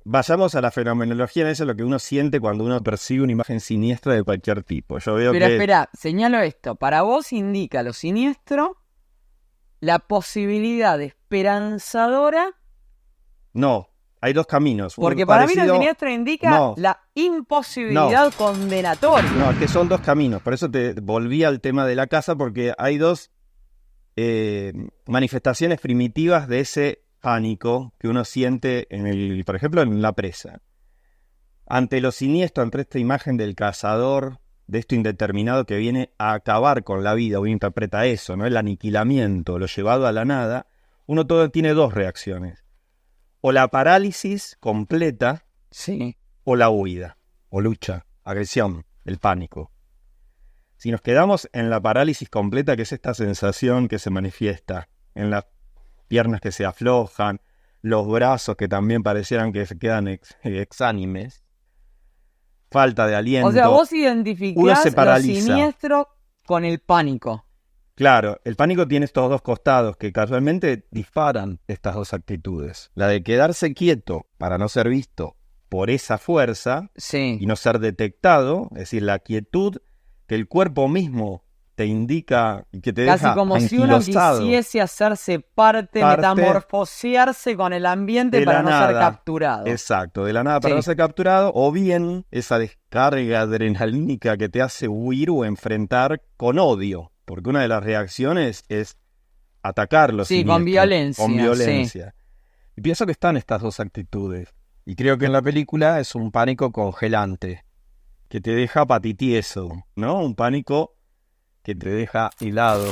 Vayamos a la fenomenología, eso es lo que uno siente cuando uno percibe una imagen siniestra de cualquier tipo. Yo veo Pero que... espera, señalo esto. Para vos indica lo siniestro la posibilidad esperanzadora. No, hay dos caminos. Porque Uno para mí parecido... lo siniestro indica No. la imposibilidad condenatoria. No, es que son dos caminos. Por eso te volví al tema de la casa, porque hay dos manifestaciones primitivas de ese pánico que uno siente, por ejemplo, en la presa. Ante lo siniestro, ante esta imagen del cazador, de esto indeterminado que viene a acabar con la vida, uno interpreta eso, ¿no? El aniquilamiento, lo llevado a la nada, uno tiene dos reacciones. O la parálisis completa, Sí. o la huida, o lucha, agresión, el pánico. Si nos quedamos en la parálisis completa, que es esta sensación que se manifiesta en las piernas que se aflojan, los brazos que también parecieran que se quedan exánimes, falta de aliento. O sea, vos uno identificás se lo paraliza. siniestro con el pánico. Claro, el pánico tiene estos dos costados que casualmente disparan estas dos actitudes. La de quedarse quieto para no ser visto por esa fuerza Sí. y no ser detectado, es decir, la quietud que el cuerpo mismo te indica y que te Casi deja como si uno anquilosado quisiese hacerse parte, metamorfosearse con el ambiente de para la no nada. ser capturado. Exacto, de la nada para Sí. no ser capturado, o bien esa descarga adrenalínica que te hace huir o enfrentar con odio, porque una de las reacciones es atacarlo. Sí, con violencia. Con violencia. Y pienso que están estas dos actitudes. Y creo que en la película es un pánico congelante, que te deja patitieso, ¿no? Un pánico que te deja helado.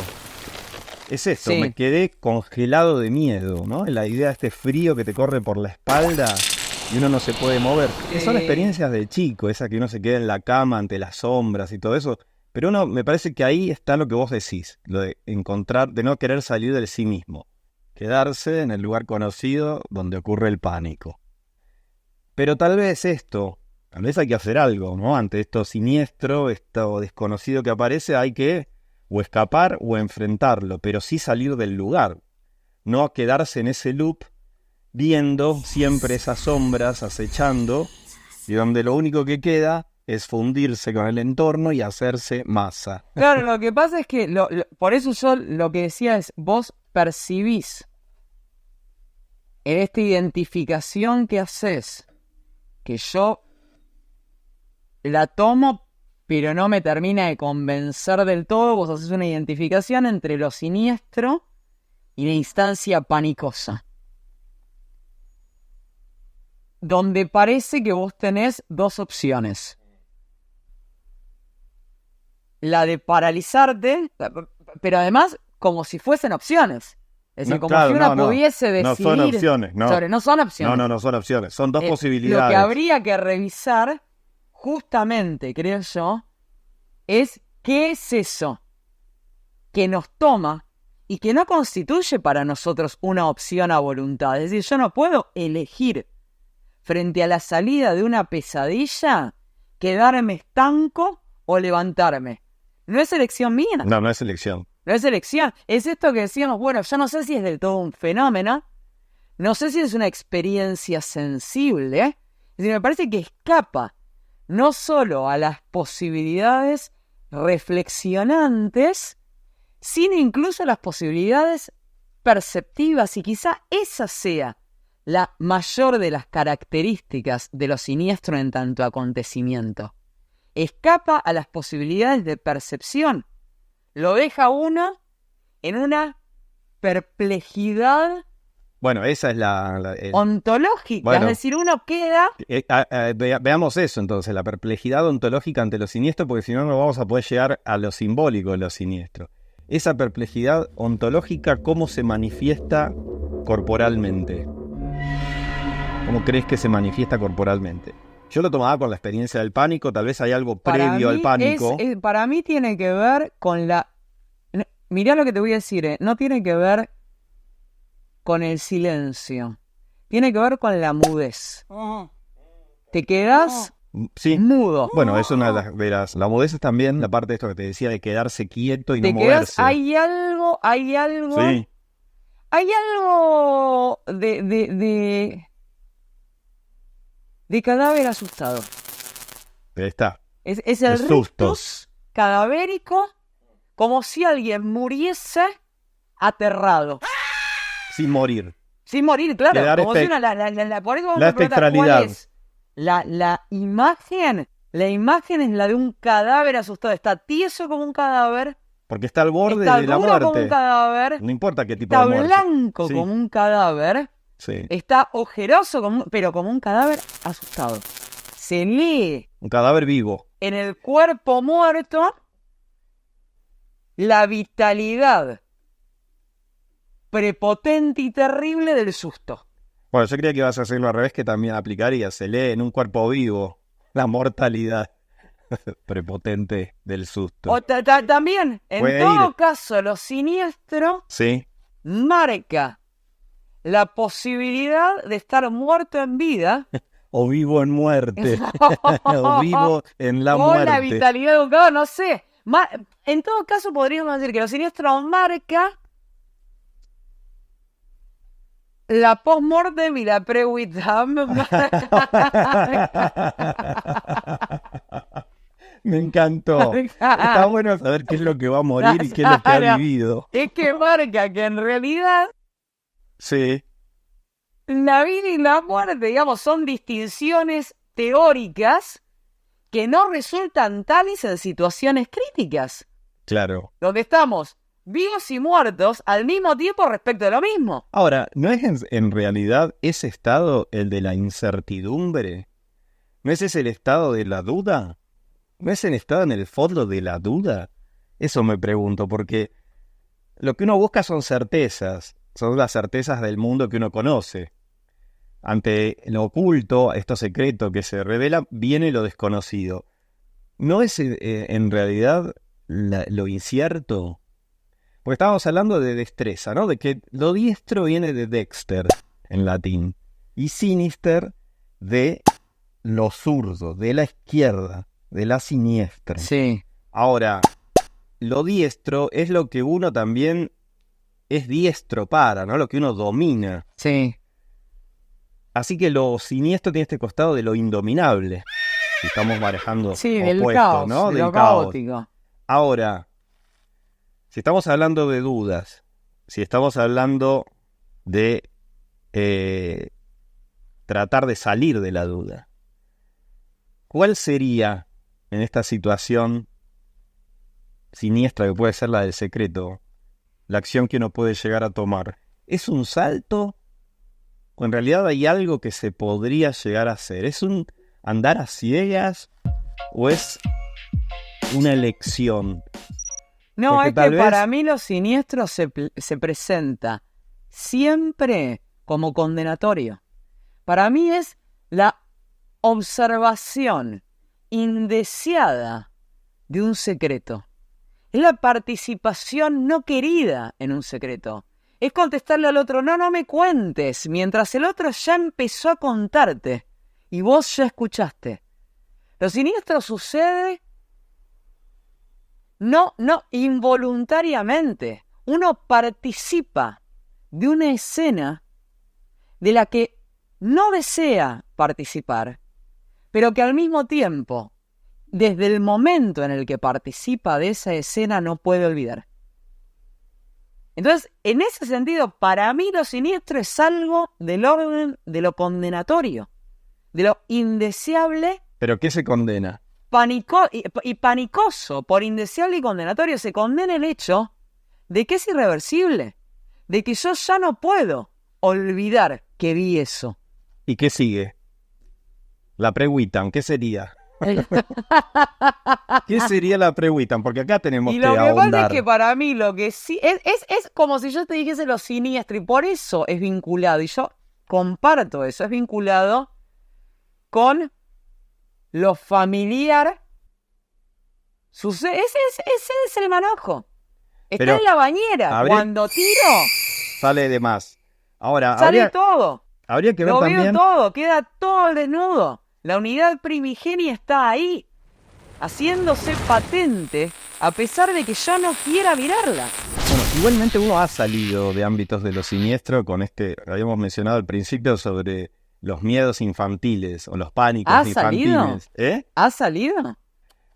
Es esto, Sí. me quedé congelado de miedo, ¿no? La idea de este frío que te corre por la espalda y uno no se puede mover. Que son experiencias de chico, esa que uno se queda en la cama ante las sombras y todo eso. Pero uno, me parece que ahí está lo que vos decís, lo de encontrar, de no querer salir del sí mismo. Quedarse en el lugar conocido donde ocurre el pánico. Pero tal vez hay que hacer algo, ¿no? Ante esto siniestro, esto desconocido que aparece, hay que o escapar o enfrentarlo, pero sí salir del lugar. No quedarse en ese loop viendo siempre esas sombras acechando y donde lo único que queda es fundirse con el entorno y hacerse masa. Claro, lo que pasa es que, por eso yo lo que decía es, vos percibís en esta identificación que haces, que yo la tomo, pero no me termina de convencer del todo, vos haces una identificación entre lo siniestro y la instancia panicosa, donde parece que vos tenés dos opciones. La de paralizarte, pero además como si fuesen opciones. Es decir, como si uno pudiese decidir. No son opciones, no. No son opciones. No son opciones. Son dos posibilidades. Lo que habría que revisar, justamente, creo yo, es qué es eso que nos toma y que no constituye para nosotros una opción a voluntad. Es decir, yo no puedo elegir frente a la salida de una pesadilla quedarme estanco o levantarme. No es elección mía. No es elección. No es elección. Es esto que decíamos, bueno, yo no sé si es del todo un fenómeno, no sé si es una experiencia sensible, Es decir, me parece que escapa no solo a las posibilidades reflexionantes, sino incluso a las posibilidades perceptivas, y quizá esa sea la mayor de las características de lo siniestro en tanto acontecimiento. Escapa a las posibilidades de percepción. Lo deja uno en una perplejidad. Bueno, esa es ontológica. Bueno, es decir, uno queda. Veamos eso entonces, la perplejidad ontológica ante lo siniestro, porque si no, no vamos a poder llegar a lo simbólico de lo siniestro. Esa perplejidad ontológica, ¿cómo se manifiesta corporalmente? ¿Cómo crees que se manifiesta corporalmente? Yo lo tomaba con la experiencia del pánico, tal vez hay algo previo al pánico. Para mí tiene que ver con la... Mirá lo que te voy a decir, no tiene que ver con el silencio, tiene que ver con la mudez. Te quedás Sí. Mudo. Bueno, es una de las... La mudez es también la parte de esto que te decía de quedarse quieto y no moverse. Hay algo Sí. hay algo de cadáver asustado. Ahí está. Es el rictus cadavérico, como si alguien muriese aterrado. Sin morir. Sin morir, claro. Quedar Como si por eso vamos la a preguntar espectralidad. cuál es la imagen. La imagen es la de un cadáver asustado. Está tieso como un cadáver. Porque está al borde Está de la duro muerte. como un cadáver. No importa qué tipo Está de muerte. blanco Sí. como un cadáver. Sí. Está ojeroso, pero como un cadáver asustado. Se lee Un cadáver vivo. en el cuerpo muerto la vitalidad prepotente y terrible del susto. Bueno, yo creía que ibas a hacerlo al revés, que también aplicaría. Se lee en un cuerpo vivo la mortalidad prepotente del susto. O también, en Puede todo ir. caso, lo siniestro Sí. marca la posibilidad de estar muerto en vida O vivo en muerte. O vivo en la o muerte. la vitalidad de un cadáver, no sé. En todo caso, podríamos decir que lo siniestro marca la post-mortem y la pre-vitam. Me encantó. Está bueno saber qué es lo que va a morir y qué es lo que ha vivido. Es que marca que en realidad Sí. la vida y la muerte, digamos, son distinciones teóricas que no resultan tales en situaciones críticas, Claro. donde estamos vivos y muertos al mismo tiempo respecto de lo mismo. Ahora, ¿no es en realidad ese estado el de la incertidumbre? ¿No es ese el estado de la duda? ¿No es el estado en el fondo de la duda? Eso me pregunto, porque lo que uno busca son certezas, son las certezas del mundo que uno conoce. Ante lo oculto, esto secreto que se revela, viene lo desconocido. ¿No es en realidad lo incierto? Porque estábamos hablando de destreza, ¿no? De que lo diestro viene de dexter, en latín, y sinister de lo zurdo, de la izquierda, de la siniestra. Sí. Ahora, lo diestro es lo que uno también es diestro para, ¿no? Lo que uno domina. Sí. Así que lo siniestro tiene este costado de lo indominable. Si estamos manejando Del opuesto, caos, ¿no? de Del lo caos. caótico. Ahora, si estamos hablando de dudas, si estamos hablando de tratar de salir de la duda, ¿cuál sería en esta situación siniestra que puede ser la del secreto, la acción que uno puede llegar a tomar? ¿Es un salto? ¿O en realidad hay algo que se podría llegar a hacer? ¿Es un andar a ciegas? ¿O es una elección? No, Porque es tal que vez- para mí lo siniestro se presenta siempre como condenatorio. Para mí es la observación indeseada de un secreto. Es la participación no querida en un secreto. Es contestarle al otro, no me cuentes, mientras el otro ya empezó a contarte y vos ya escuchaste. Lo siniestro sucede no involuntariamente. Uno participa de una escena de la que no desea participar, pero que al mismo tiempo, desde el momento en el que participa de esa escena, no puede olvidar. Entonces, en ese sentido, para mí lo siniestro es algo del orden de lo condenatorio, de lo indeseable. ¿Pero qué se condena? Y panicoso, por indeseable y condenatorio, se condena el hecho de que es irreversible, de que yo ya no puedo olvidar que vi eso. ¿Y qué sigue? La pre-Wittam, ¿qué sería? ¿Qué sería la pre-Wittam? Porque acá tenemos Y que lo que pasa es ahondar. que para mí lo que sí es como si yo te dijese lo siniestro, y por eso es vinculado, y yo comparto eso, es vinculado con lo familiar. Ese es el manojo. Está Pero en la bañera. Cuando tiro, Sale de más. Ahora, sale todo. habría que ver Lo también... veo todo, queda todo al desnudo. La unidad primigenia está ahí, haciéndose patente, a pesar de que ya no quiera mirarla. Bueno, igualmente uno ha salido de ámbitos de lo siniestro con habíamos mencionado al principio sobre los miedos infantiles o los pánicos infantiles. ¿Ha salido?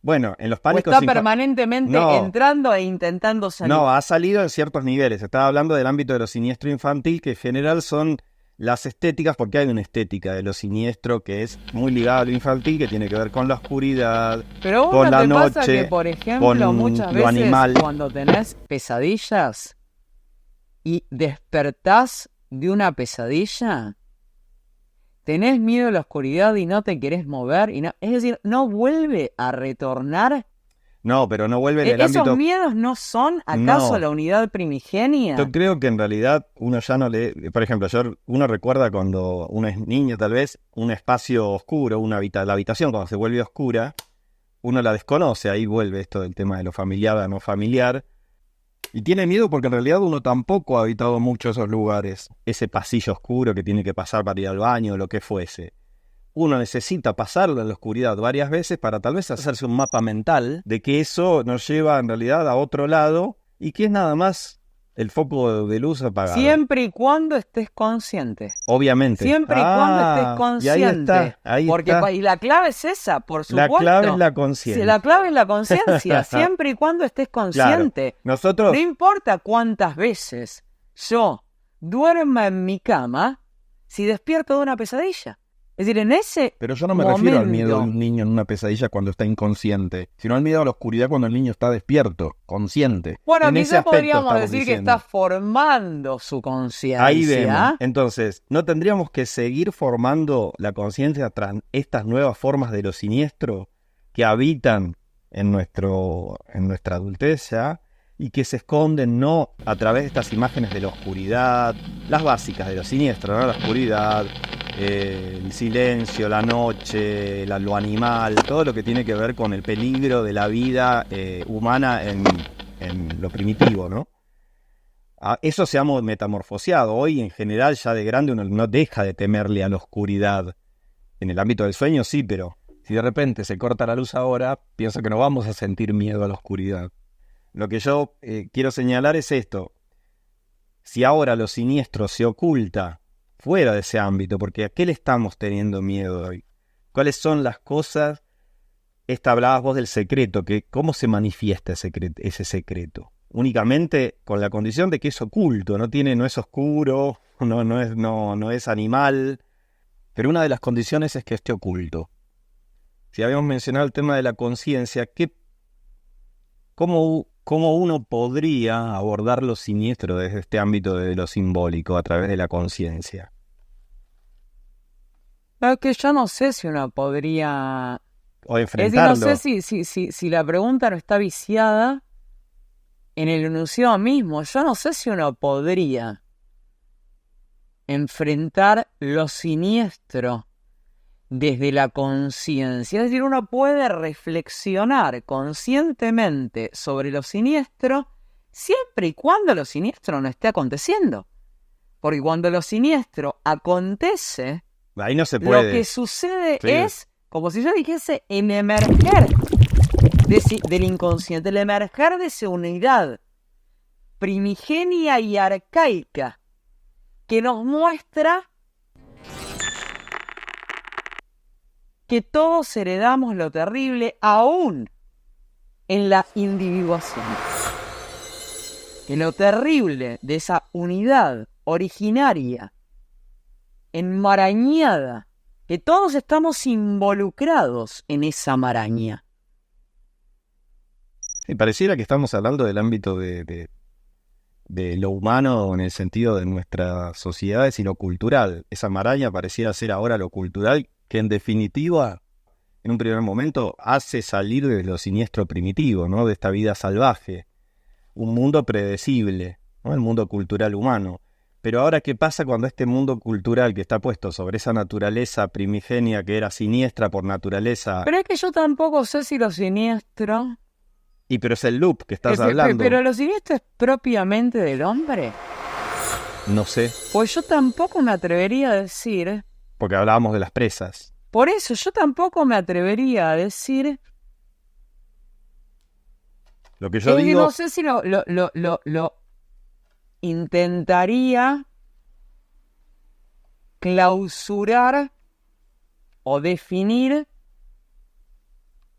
Bueno, en los pánicos ¿O está permanentemente entrando e intentando salir? No, ha salido en ciertos niveles. Estaba hablando del ámbito de lo siniestro infantil, que en general son las estéticas, porque hay una estética de lo siniestro que es muy ligada a lo infantil, que tiene que ver con la oscuridad, pero con la noche, pasa que, por ejemplo, muchas veces animal. Cuando tenés pesadillas y despertás de una pesadilla, tenés miedo a la oscuridad y no te querés mover, es decir, no vuelve a retornar. No, pero no vuelve en el ámbito... ¿Esos miedos no son acaso No. La unidad primigenia? Yo creo que en realidad uno ya no le... Por ejemplo, uno recuerda cuando uno es niño tal vez, un espacio oscuro, la habitación cuando se vuelve oscura, uno la desconoce, ahí vuelve esto del tema de lo familiar a no familiar, y tiene miedo porque en realidad uno tampoco ha habitado mucho esos lugares, ese pasillo oscuro que tiene que pasar para ir al baño o lo que fuese. Uno necesita pasarlo en la oscuridad varias veces para tal vez hacerse un mapa mental de que eso nos lleva en realidad a otro lado y que es nada más el foco de luz apagado. Siempre y cuando estés consciente. Obviamente. Siempre y cuando estés consciente. Ahí porque está. Y la clave es esa, por supuesto. La clave es la conciencia. Sí, la clave es la conciencia. Siempre y cuando estés consciente. Claro. Nosotros... No importa cuántas veces yo duerma en mi cama, si despierto de una pesadilla. Es decir, en ese Pero yo no me refiero al miedo de un niño en una pesadilla cuando está inconsciente, sino al miedo a la oscuridad cuando el niño está despierto, consciente. Bueno, en quizás podríamos decir que está formando su conciencia. Ahí vemos. Entonces, ¿no tendríamos que seguir formando la conciencia tras estas nuevas formas de lo siniestro que habitan en nuestra adultez ya y que se esconden no a través de estas imágenes de la oscuridad, las básicas de lo siniestro, ¿no? La oscuridad, el silencio, la noche, lo animal, todo lo que tiene que ver con el peligro de la vida humana en lo primitivo, ¿no? Eso se ha metamorfoseado. Hoy, en general, ya de grande uno no deja de temerle a la oscuridad. En el ámbito del sueño sí, pero si de repente se corta la luz ahora, pienso que no vamos a sentir miedo a la oscuridad. Lo que yo quiero señalar es esto. Si ahora lo siniestro se oculta fuera de ese ámbito, porque ¿a qué le estamos teniendo miedo hoy? ¿Cuáles son las cosas? Hablabas vos del secreto, ¿cómo se manifiesta ese secreto? Únicamente con la condición de que es oculto, no es oscuro, no es animal, pero una de las condiciones es que esté oculto. Si habíamos mencionado el tema de la conciencia, ¿cómo uno podría abordar lo siniestro desde este ámbito de lo simbólico a través de la conciencia? Es que yo no sé si uno podría... O enfrentarlo. Es decir, no sé si la pregunta no está viciada en el enunciado mismo. Yo no sé si uno podría enfrentar lo siniestro desde la conciencia. Es decir, uno puede reflexionar conscientemente sobre lo siniestro siempre y cuando lo siniestro no esté aconteciendo. Porque cuando lo siniestro acontece, ahí no se puede. Lo que sucede es, como si yo dijese, el emerger del inconsciente, el emerger de esa unidad primigenia y arcaica que nos muestra que todos heredamos lo terrible aún en la individuación. Que lo terrible de esa unidad originaria, enmarañada, que todos estamos involucrados en esa maraña. Sí, pareciera que estamos hablando del ámbito de lo humano en el sentido de nuestras sociedades y lo cultural. Esa maraña pareciera ser ahora lo cultural, que en definitiva, en un primer momento, hace salir de lo siniestro primitivo, ¿no? De esta vida salvaje. Un mundo predecible, ¿no? El mundo cultural humano. Pero ahora, ¿qué pasa cuando este mundo cultural que está puesto sobre esa naturaleza primigenia que era siniestra por naturaleza... Pero es que yo tampoco sé si lo siniestro... pero es el loop que estás hablando. Pero lo siniestro es propiamente del hombre. No sé. Pues yo tampoco me atrevería a decir... Porque hablábamos de las presas. Por eso yo tampoco me atrevería a decir... Lo que yo digo... No sé si lo intentaría clausurar o definir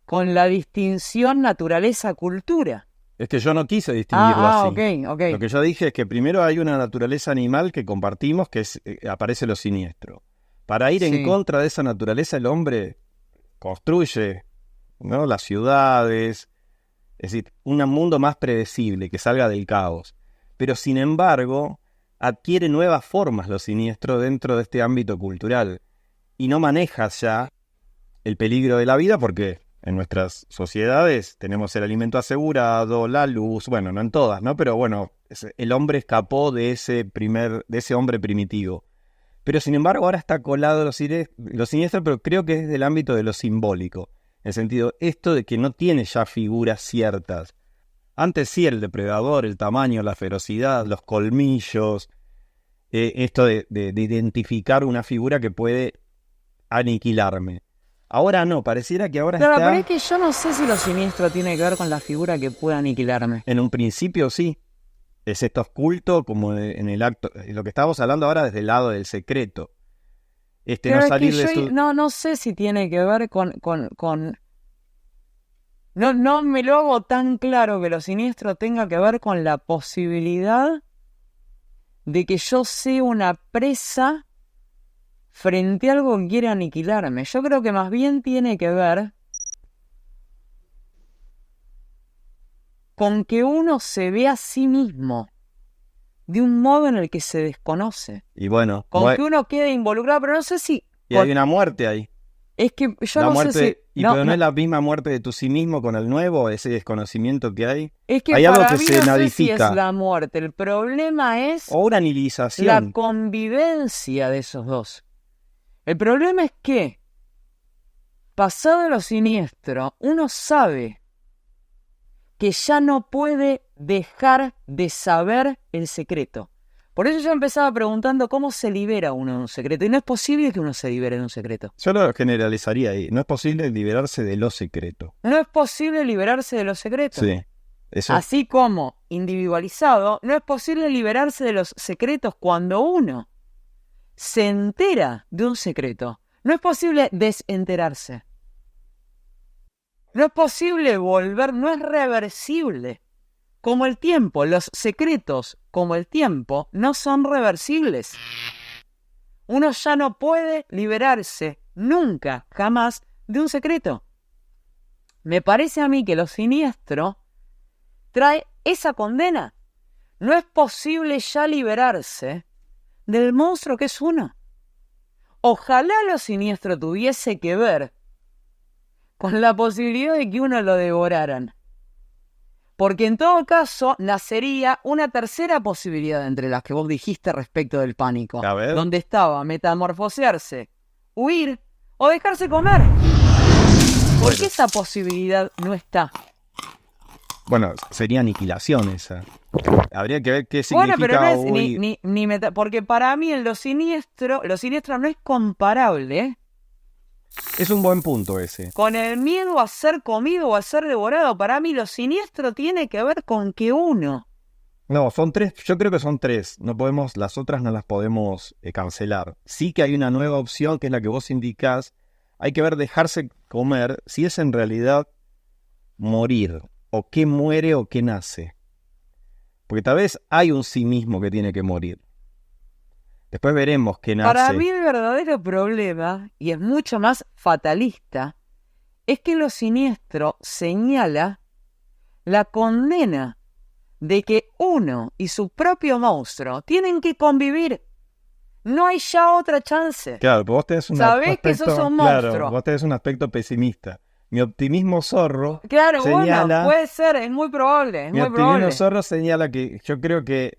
con la distinción naturaleza-cultura. Es que yo no quise distinguirlo así. Okay. Lo que yo dije es que primero hay una naturaleza animal que compartimos, que aparece lo siniestro. Para ir en contra de esa naturaleza, el hombre construye, ¿no?, las ciudades, es decir, un mundo más predecible, que salga del caos. Pero sin embargo, adquiere nuevas formas lo siniestro dentro de este ámbito cultural. Y no maneja ya el peligro de la vida porque en nuestras sociedades tenemos el alimento asegurado, la luz, bueno, no en todas, ¿no? Pero bueno, el hombre escapó de ese hombre primitivo. Pero sin embargo ahora está colado lo siniestro, pero creo que es del ámbito de lo simbólico. En el sentido, esto de que no tiene ya figuras ciertas. Antes sí, el depredador, el tamaño, la ferocidad, los colmillos, esto de identificar una figura que puede aniquilarme. Ahora no, pareciera que ahora está... Pero es que yo no sé si lo siniestro tiene que ver con la figura que pueda aniquilarme. En un principio sí. Es esto oculto como en el acto... Lo que estamos hablando ahora desde el lado del secreto. Pero no salir de su... No sé si tiene que ver con... No me lo hago tan claro que lo siniestro tenga que ver con la posibilidad de que yo sea una presa frente a algo que quiere aniquilarme. Yo creo que más bien tiene que ver con que uno se ve a sí mismo de un modo en el que se desconoce. Y bueno... Con que uno quede involucrado, pero no sé si... Y hay una muerte ahí. Es que yo no sé si... Pero no es la misma muerte de tu sí mismo con el nuevo, ese desconocimiento que hay. Es que hay para algo que mí se no nadifica. sé si es la muerte. El problema es... O una anilización. La convivencia de esos dos. El problema es que, pasado lo siniestro, uno sabe que ya no puede dejar de saber el secreto. Por eso yo empezaba preguntando cómo se libera uno de un secreto. Y no es posible que uno se libere de un secreto. Yo lo generalizaría ahí. No es posible liberarse de lo secreto. No es posible liberarse de los secretos. Sí. Eso... Así como, individualizado, no es posible liberarse de los secretos cuando uno se entera de un secreto. No es posible desenterarse. No es posible volver, no es reversible. Como el tiempo, los secretos, como el tiempo, no son reversibles. Uno ya no puede liberarse nunca, jamás, de un secreto. Me parece a mí que lo siniestro trae esa condena. No es posible ya liberarse del monstruo que es uno. Ojalá lo siniestro tuviese que ver con la posibilidad de que uno lo devoraran. Porque en todo caso nacería una tercera posibilidad entre las que vos dijiste respecto del pánico. A ver. Donde estaba metamorfosearse, huir o dejarse comer. ¿Por qué esa posibilidad no está? Bueno, sería aniquilación esa. Habría que ver qué significa. Bueno, pero no es ni porque para mí en lo siniestro no es comparable, ¿eh? Es un buen punto ese. Con el miedo a ser comido o a ser devorado. Para mí lo siniestro tiene que ver con que uno... No, son tres. Yo creo que son tres. No podemos, las otras no las podemos cancelar. Sí que hay una nueva opción que es la que vos indicás. Hay que ver dejarse comer si es en realidad morir. O qué muere o qué nace. Porque tal vez hay un sí mismo que tiene que morir. Después veremos qué nace. Para mí el verdadero problema, y es mucho más fatalista, es que lo siniestro señala la condena de que uno y su propio monstruo tienen que convivir. No hay ya otra chance. Claro, pero vos tenés un Sabés aspecto, que sos un monstruo. Claro, vos tenés un aspecto pesimista. Mi optimismo zorro Claro, señala... bueno, puede ser, es muy probable, Mi optimismo zorro señala que yo creo que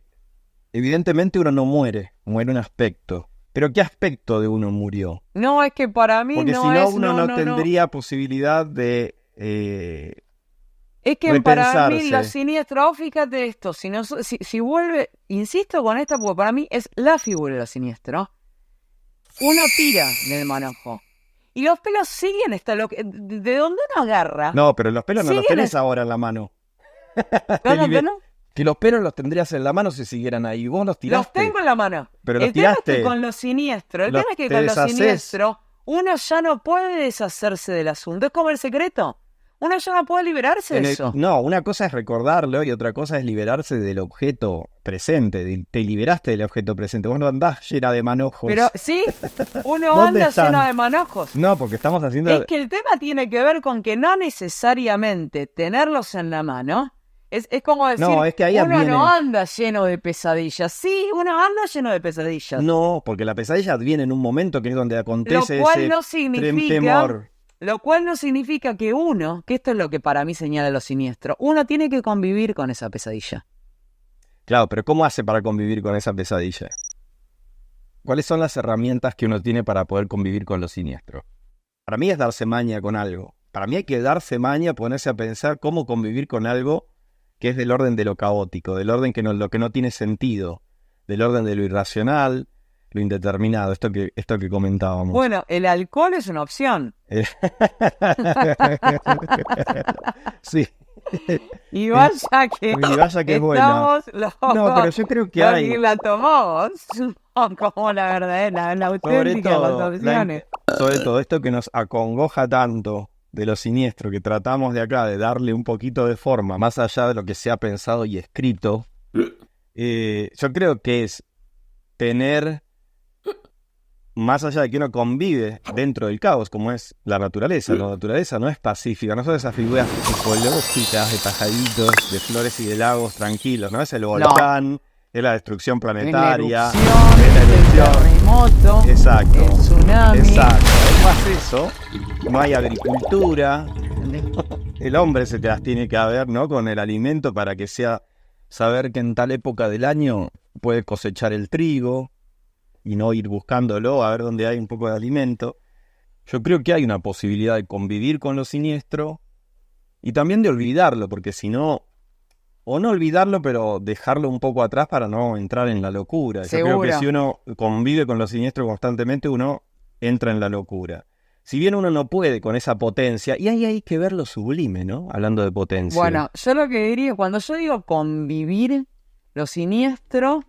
evidentemente uno no muere, muere un aspecto. Pero ¿qué aspecto de uno murió? No, es que para mí porque no si no, es... uno no tendría posibilidad de es que repensarse. Para mí lo siniestro, fíjate esto, si vuelve, insisto con esta porque para mí es la figura de lo siniestro. Uno tira del manojo Y los pelos siguen de donde uno agarra. No, pero los pelos no los siguen tenés ahora en la mano. ¿No? Que los pelos los tendrías en la mano si siguieran ahí. Vos los tiraste. Los tengo en la mano. Pero los el tema tiraste. es que con lo siniestro, el Los- tema es que te con lo deshacés. siniestro, uno ya no puede deshacerse del asunto. Es como el secreto. Uno ya no puede liberarse de eso. No, una cosa es recordarlo y otra cosa es liberarse del objeto presente. Te liberaste del objeto presente. Vos no andás llena de manojos. Pero sí, uno ¿Dónde anda están? lleno de manojos. No, porque estamos haciendo... Es que el tema tiene que ver con que no necesariamente tenerlos en la mano. Es como decir, No, es que ahí uno viene- no anda lleno de pesadillas. Sí, uno anda lleno de pesadillas. No, porque la pesadilla viene en un momento que es donde Lo acontece cual ese no significa... temor. Lo cual no significa que uno, que esto es lo que para mí señala lo siniestro, uno tiene que convivir con esa pesadilla. Claro, pero ¿cómo hace para convivir con esa pesadilla? ¿Cuáles son las herramientas que uno tiene para poder convivir con lo siniestro? Para mí es darse maña con algo. Para mí hay que darse maña, ponerse a pensar cómo convivir con algo que es del orden de lo caótico, del orden que lo que no tiene sentido, del orden de lo irracional, lo indeterminado, esto que comentábamos. Bueno, el alcohol es una opción. Sí. Y vaya que, Y vaya que es buena. estamos los No, pero yo creo que los hay. que la tomamos son como la verdadera, la auténtica de las opciones. Sobre todo esto que nos acongoja tanto de lo siniestro, que tratamos de acá de darle un poquito de forma, más allá de lo que se ha pensado y escrito, yo creo que es tener, más allá de que uno convive dentro del caos, como es la naturaleza no es pacífica, no son esas figuras ecológicas de pajaritos, de flores y de lagos tranquilos, no es el volcán, es la destrucción planetaria, Es la erupción, el terremoto, exacto, el tsunami. exacto, es más eso, no hay agricultura, el hombre se te las tiene que ver, ¿no? Con el alimento para que sea Saber que en tal época del año puede cosechar el trigo y no ir buscándolo a ver dónde hay un poco de alimento. Yo creo que hay una posibilidad de convivir con lo siniestro y también de olvidarlo, porque si no, o no olvidarlo, pero dejarlo un poco atrás para no entrar en la locura. Yo creo que Seguro. si uno convive con lo siniestro constantemente, uno entra en la locura. Si bien uno no puede con esa potencia, y ahí hay que ver lo sublime, ¿no? Hablando de potencia. Bueno, yo lo que diría, cuando yo digo convivir, lo siniestro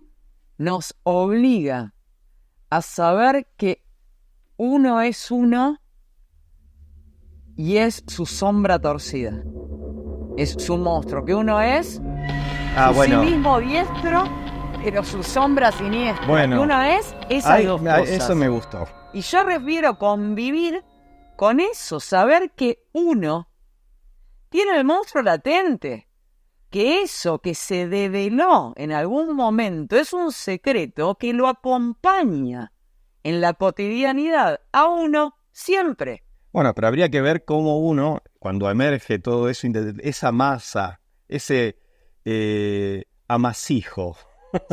nos obliga a saber que uno es uno y es su sombra torcida. Es su monstruo, que uno es sí mismo diestro, pero su sombra siniestra. Bueno. Que uno es esas dos cosas. Eso me gustó. Y yo refiero convivir con eso, saber que uno tiene el monstruo latente, que eso que se develó en algún momento es un secreto que lo acompaña en la cotidianidad a uno siempre. Bueno, pero habría que ver cómo uno, cuando emerge todo eso, esa masa, ese amasijo,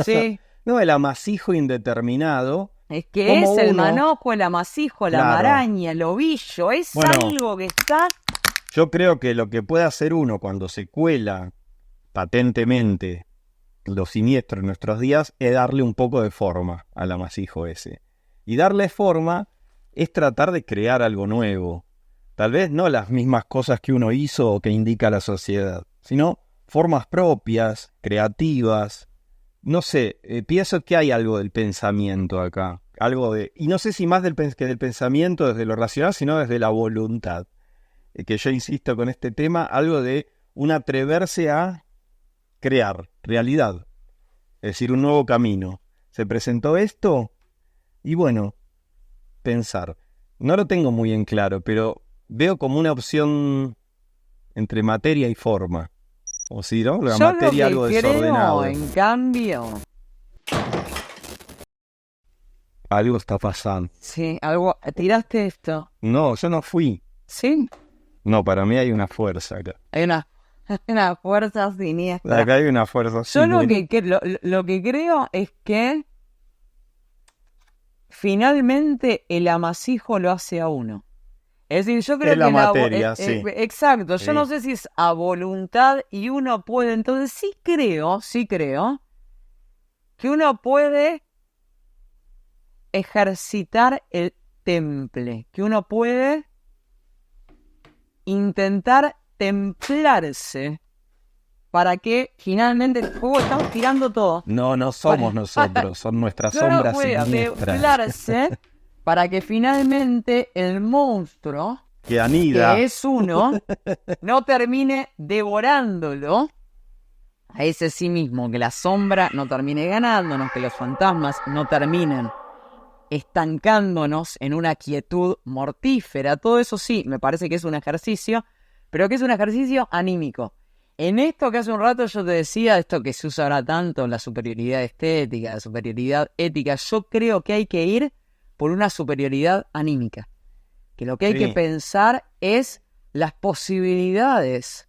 Sí. no, el amasijo indeterminado. Es que Como es el uno- manojo, el amasijo, la Claro. maraña, el ovillo, es Bueno. algo que está... Yo creo que lo que puede hacer uno cuando se cuela patentemente lo siniestro en nuestros días es darle un poco de forma al amasijo ese. Y darle forma es tratar de crear algo nuevo. Tal vez no las mismas cosas que uno hizo o que indica la sociedad, sino formas propias, creativas. No sé, pienso que hay algo del pensamiento acá. Y no sé si más que del pensamiento desde lo racional, sino desde la voluntad. Que yo insisto con este tema, algo de un atreverse a crear realidad. Es decir, un nuevo camino. Se presentó esto y bueno, pensar. No lo tengo muy en claro, pero veo como una opción entre materia y forma. O si no, la Yo materia lo algo que desordenado. creo, en cambio... Algo está pasando. Sí, algo... ¿Tiraste esto? No, yo no fui. Sí. No, para mí hay una fuerza acá. Hay una fuerza siniestra. Acá hay una fuerza. Yo lo sí, lo que creo es que finalmente el amasijo lo hace a uno. Es decir, yo creo Es la que materia, sí. exacto, Sí. yo no sé si es a voluntad y uno puede, entonces sí creo que uno puede ejercitar temple, que uno puede intentar templarse para que finalmente estamos tirando todo. No somos nosotros, son nuestras sombras siniestras. Templarse para que finalmente el monstruo que anida, que es uno, no termine devorándolo a ese sí mismo, que la sombra no termine ganándonos, que los fantasmas no terminen estancándonos en una quietud mortífera. Todo eso sí, me parece que es un ejercicio, pero que es un ejercicio anímico. En esto que hace un rato yo te decía, esto que se usa ahora tanto, la superioridad estética, la superioridad ética, yo creo que hay que ir por una superioridad anímica. Que lo que hay que pensar es las posibilidades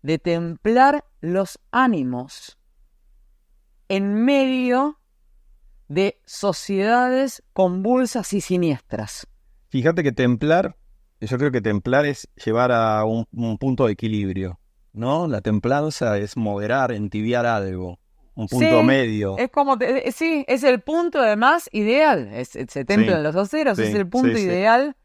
de templar los ánimos en medio de sociedades convulsas y siniestras. Fíjate que yo creo que templar es llevar a un punto de equilibrio, ¿no? La templanza es moderar, entibiar algo, un punto medio. Es como, es el punto además ideal. Se templan los aceros, es el punto ideal.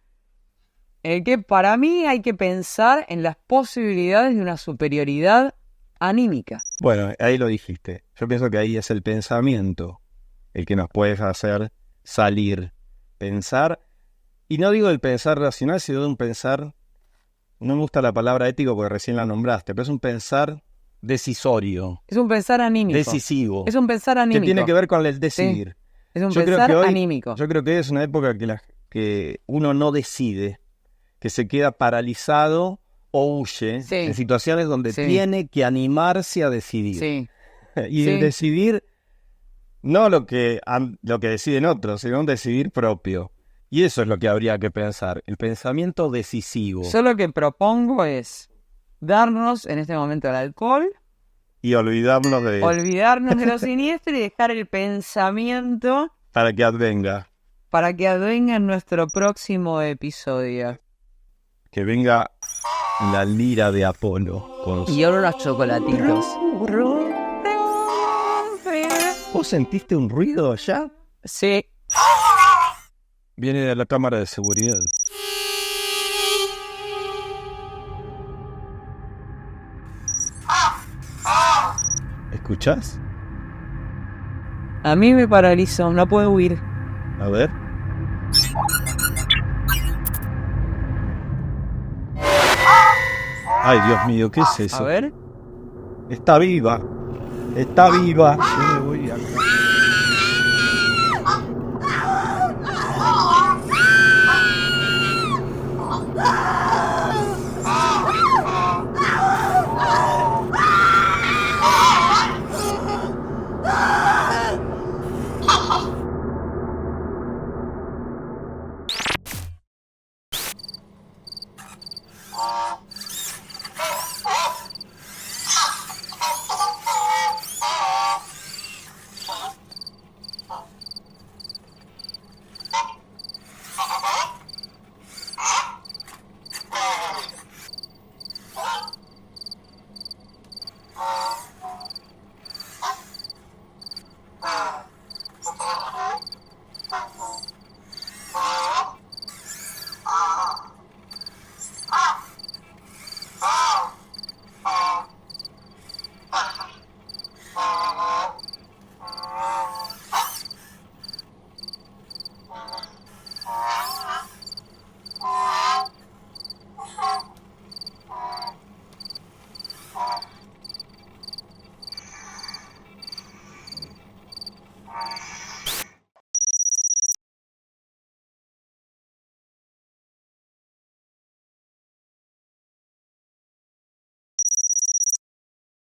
El que para mí hay que pensar en las posibilidades de una superioridad anímica. Bueno, ahí lo dijiste. Yo pienso que ahí es el pensamiento el que nos puede hacer salir, pensar. Y no digo el pensar racional, sino de un pensar, no me gusta la palabra ético porque recién la nombraste, pero es un pensar decisorio. Es un pensar anímico. Decisivo. Es un pensar anímico. Que tiene que ver con el decidir. Sí. Es un pensar anímico. Yo creo que hoy es una época que uno no decide, que se queda paralizado o huye en situaciones donde tiene que animarse a decidir. Sí. Y el decidir, no lo que deciden otros, sino un decidir propio. Y eso es lo que habría que pensar, el pensamiento decisivo. Yo lo que propongo es darnos en este momento el alcohol y olvidarnos de lo siniestro y dejar el pensamiento para que advenga en nuestro próximo episodio. Que venga la lira de Apolo. Y ahora unos chocolatitos. ¿Vos sentiste un ruido allá? Sí. Viene de la cámara de seguridad. ¿Escuchás? A mí me paralizó, no puedo huir. A ver. Ay, Dios mío, ¿qué es eso? A ver. Está viva. Está viva.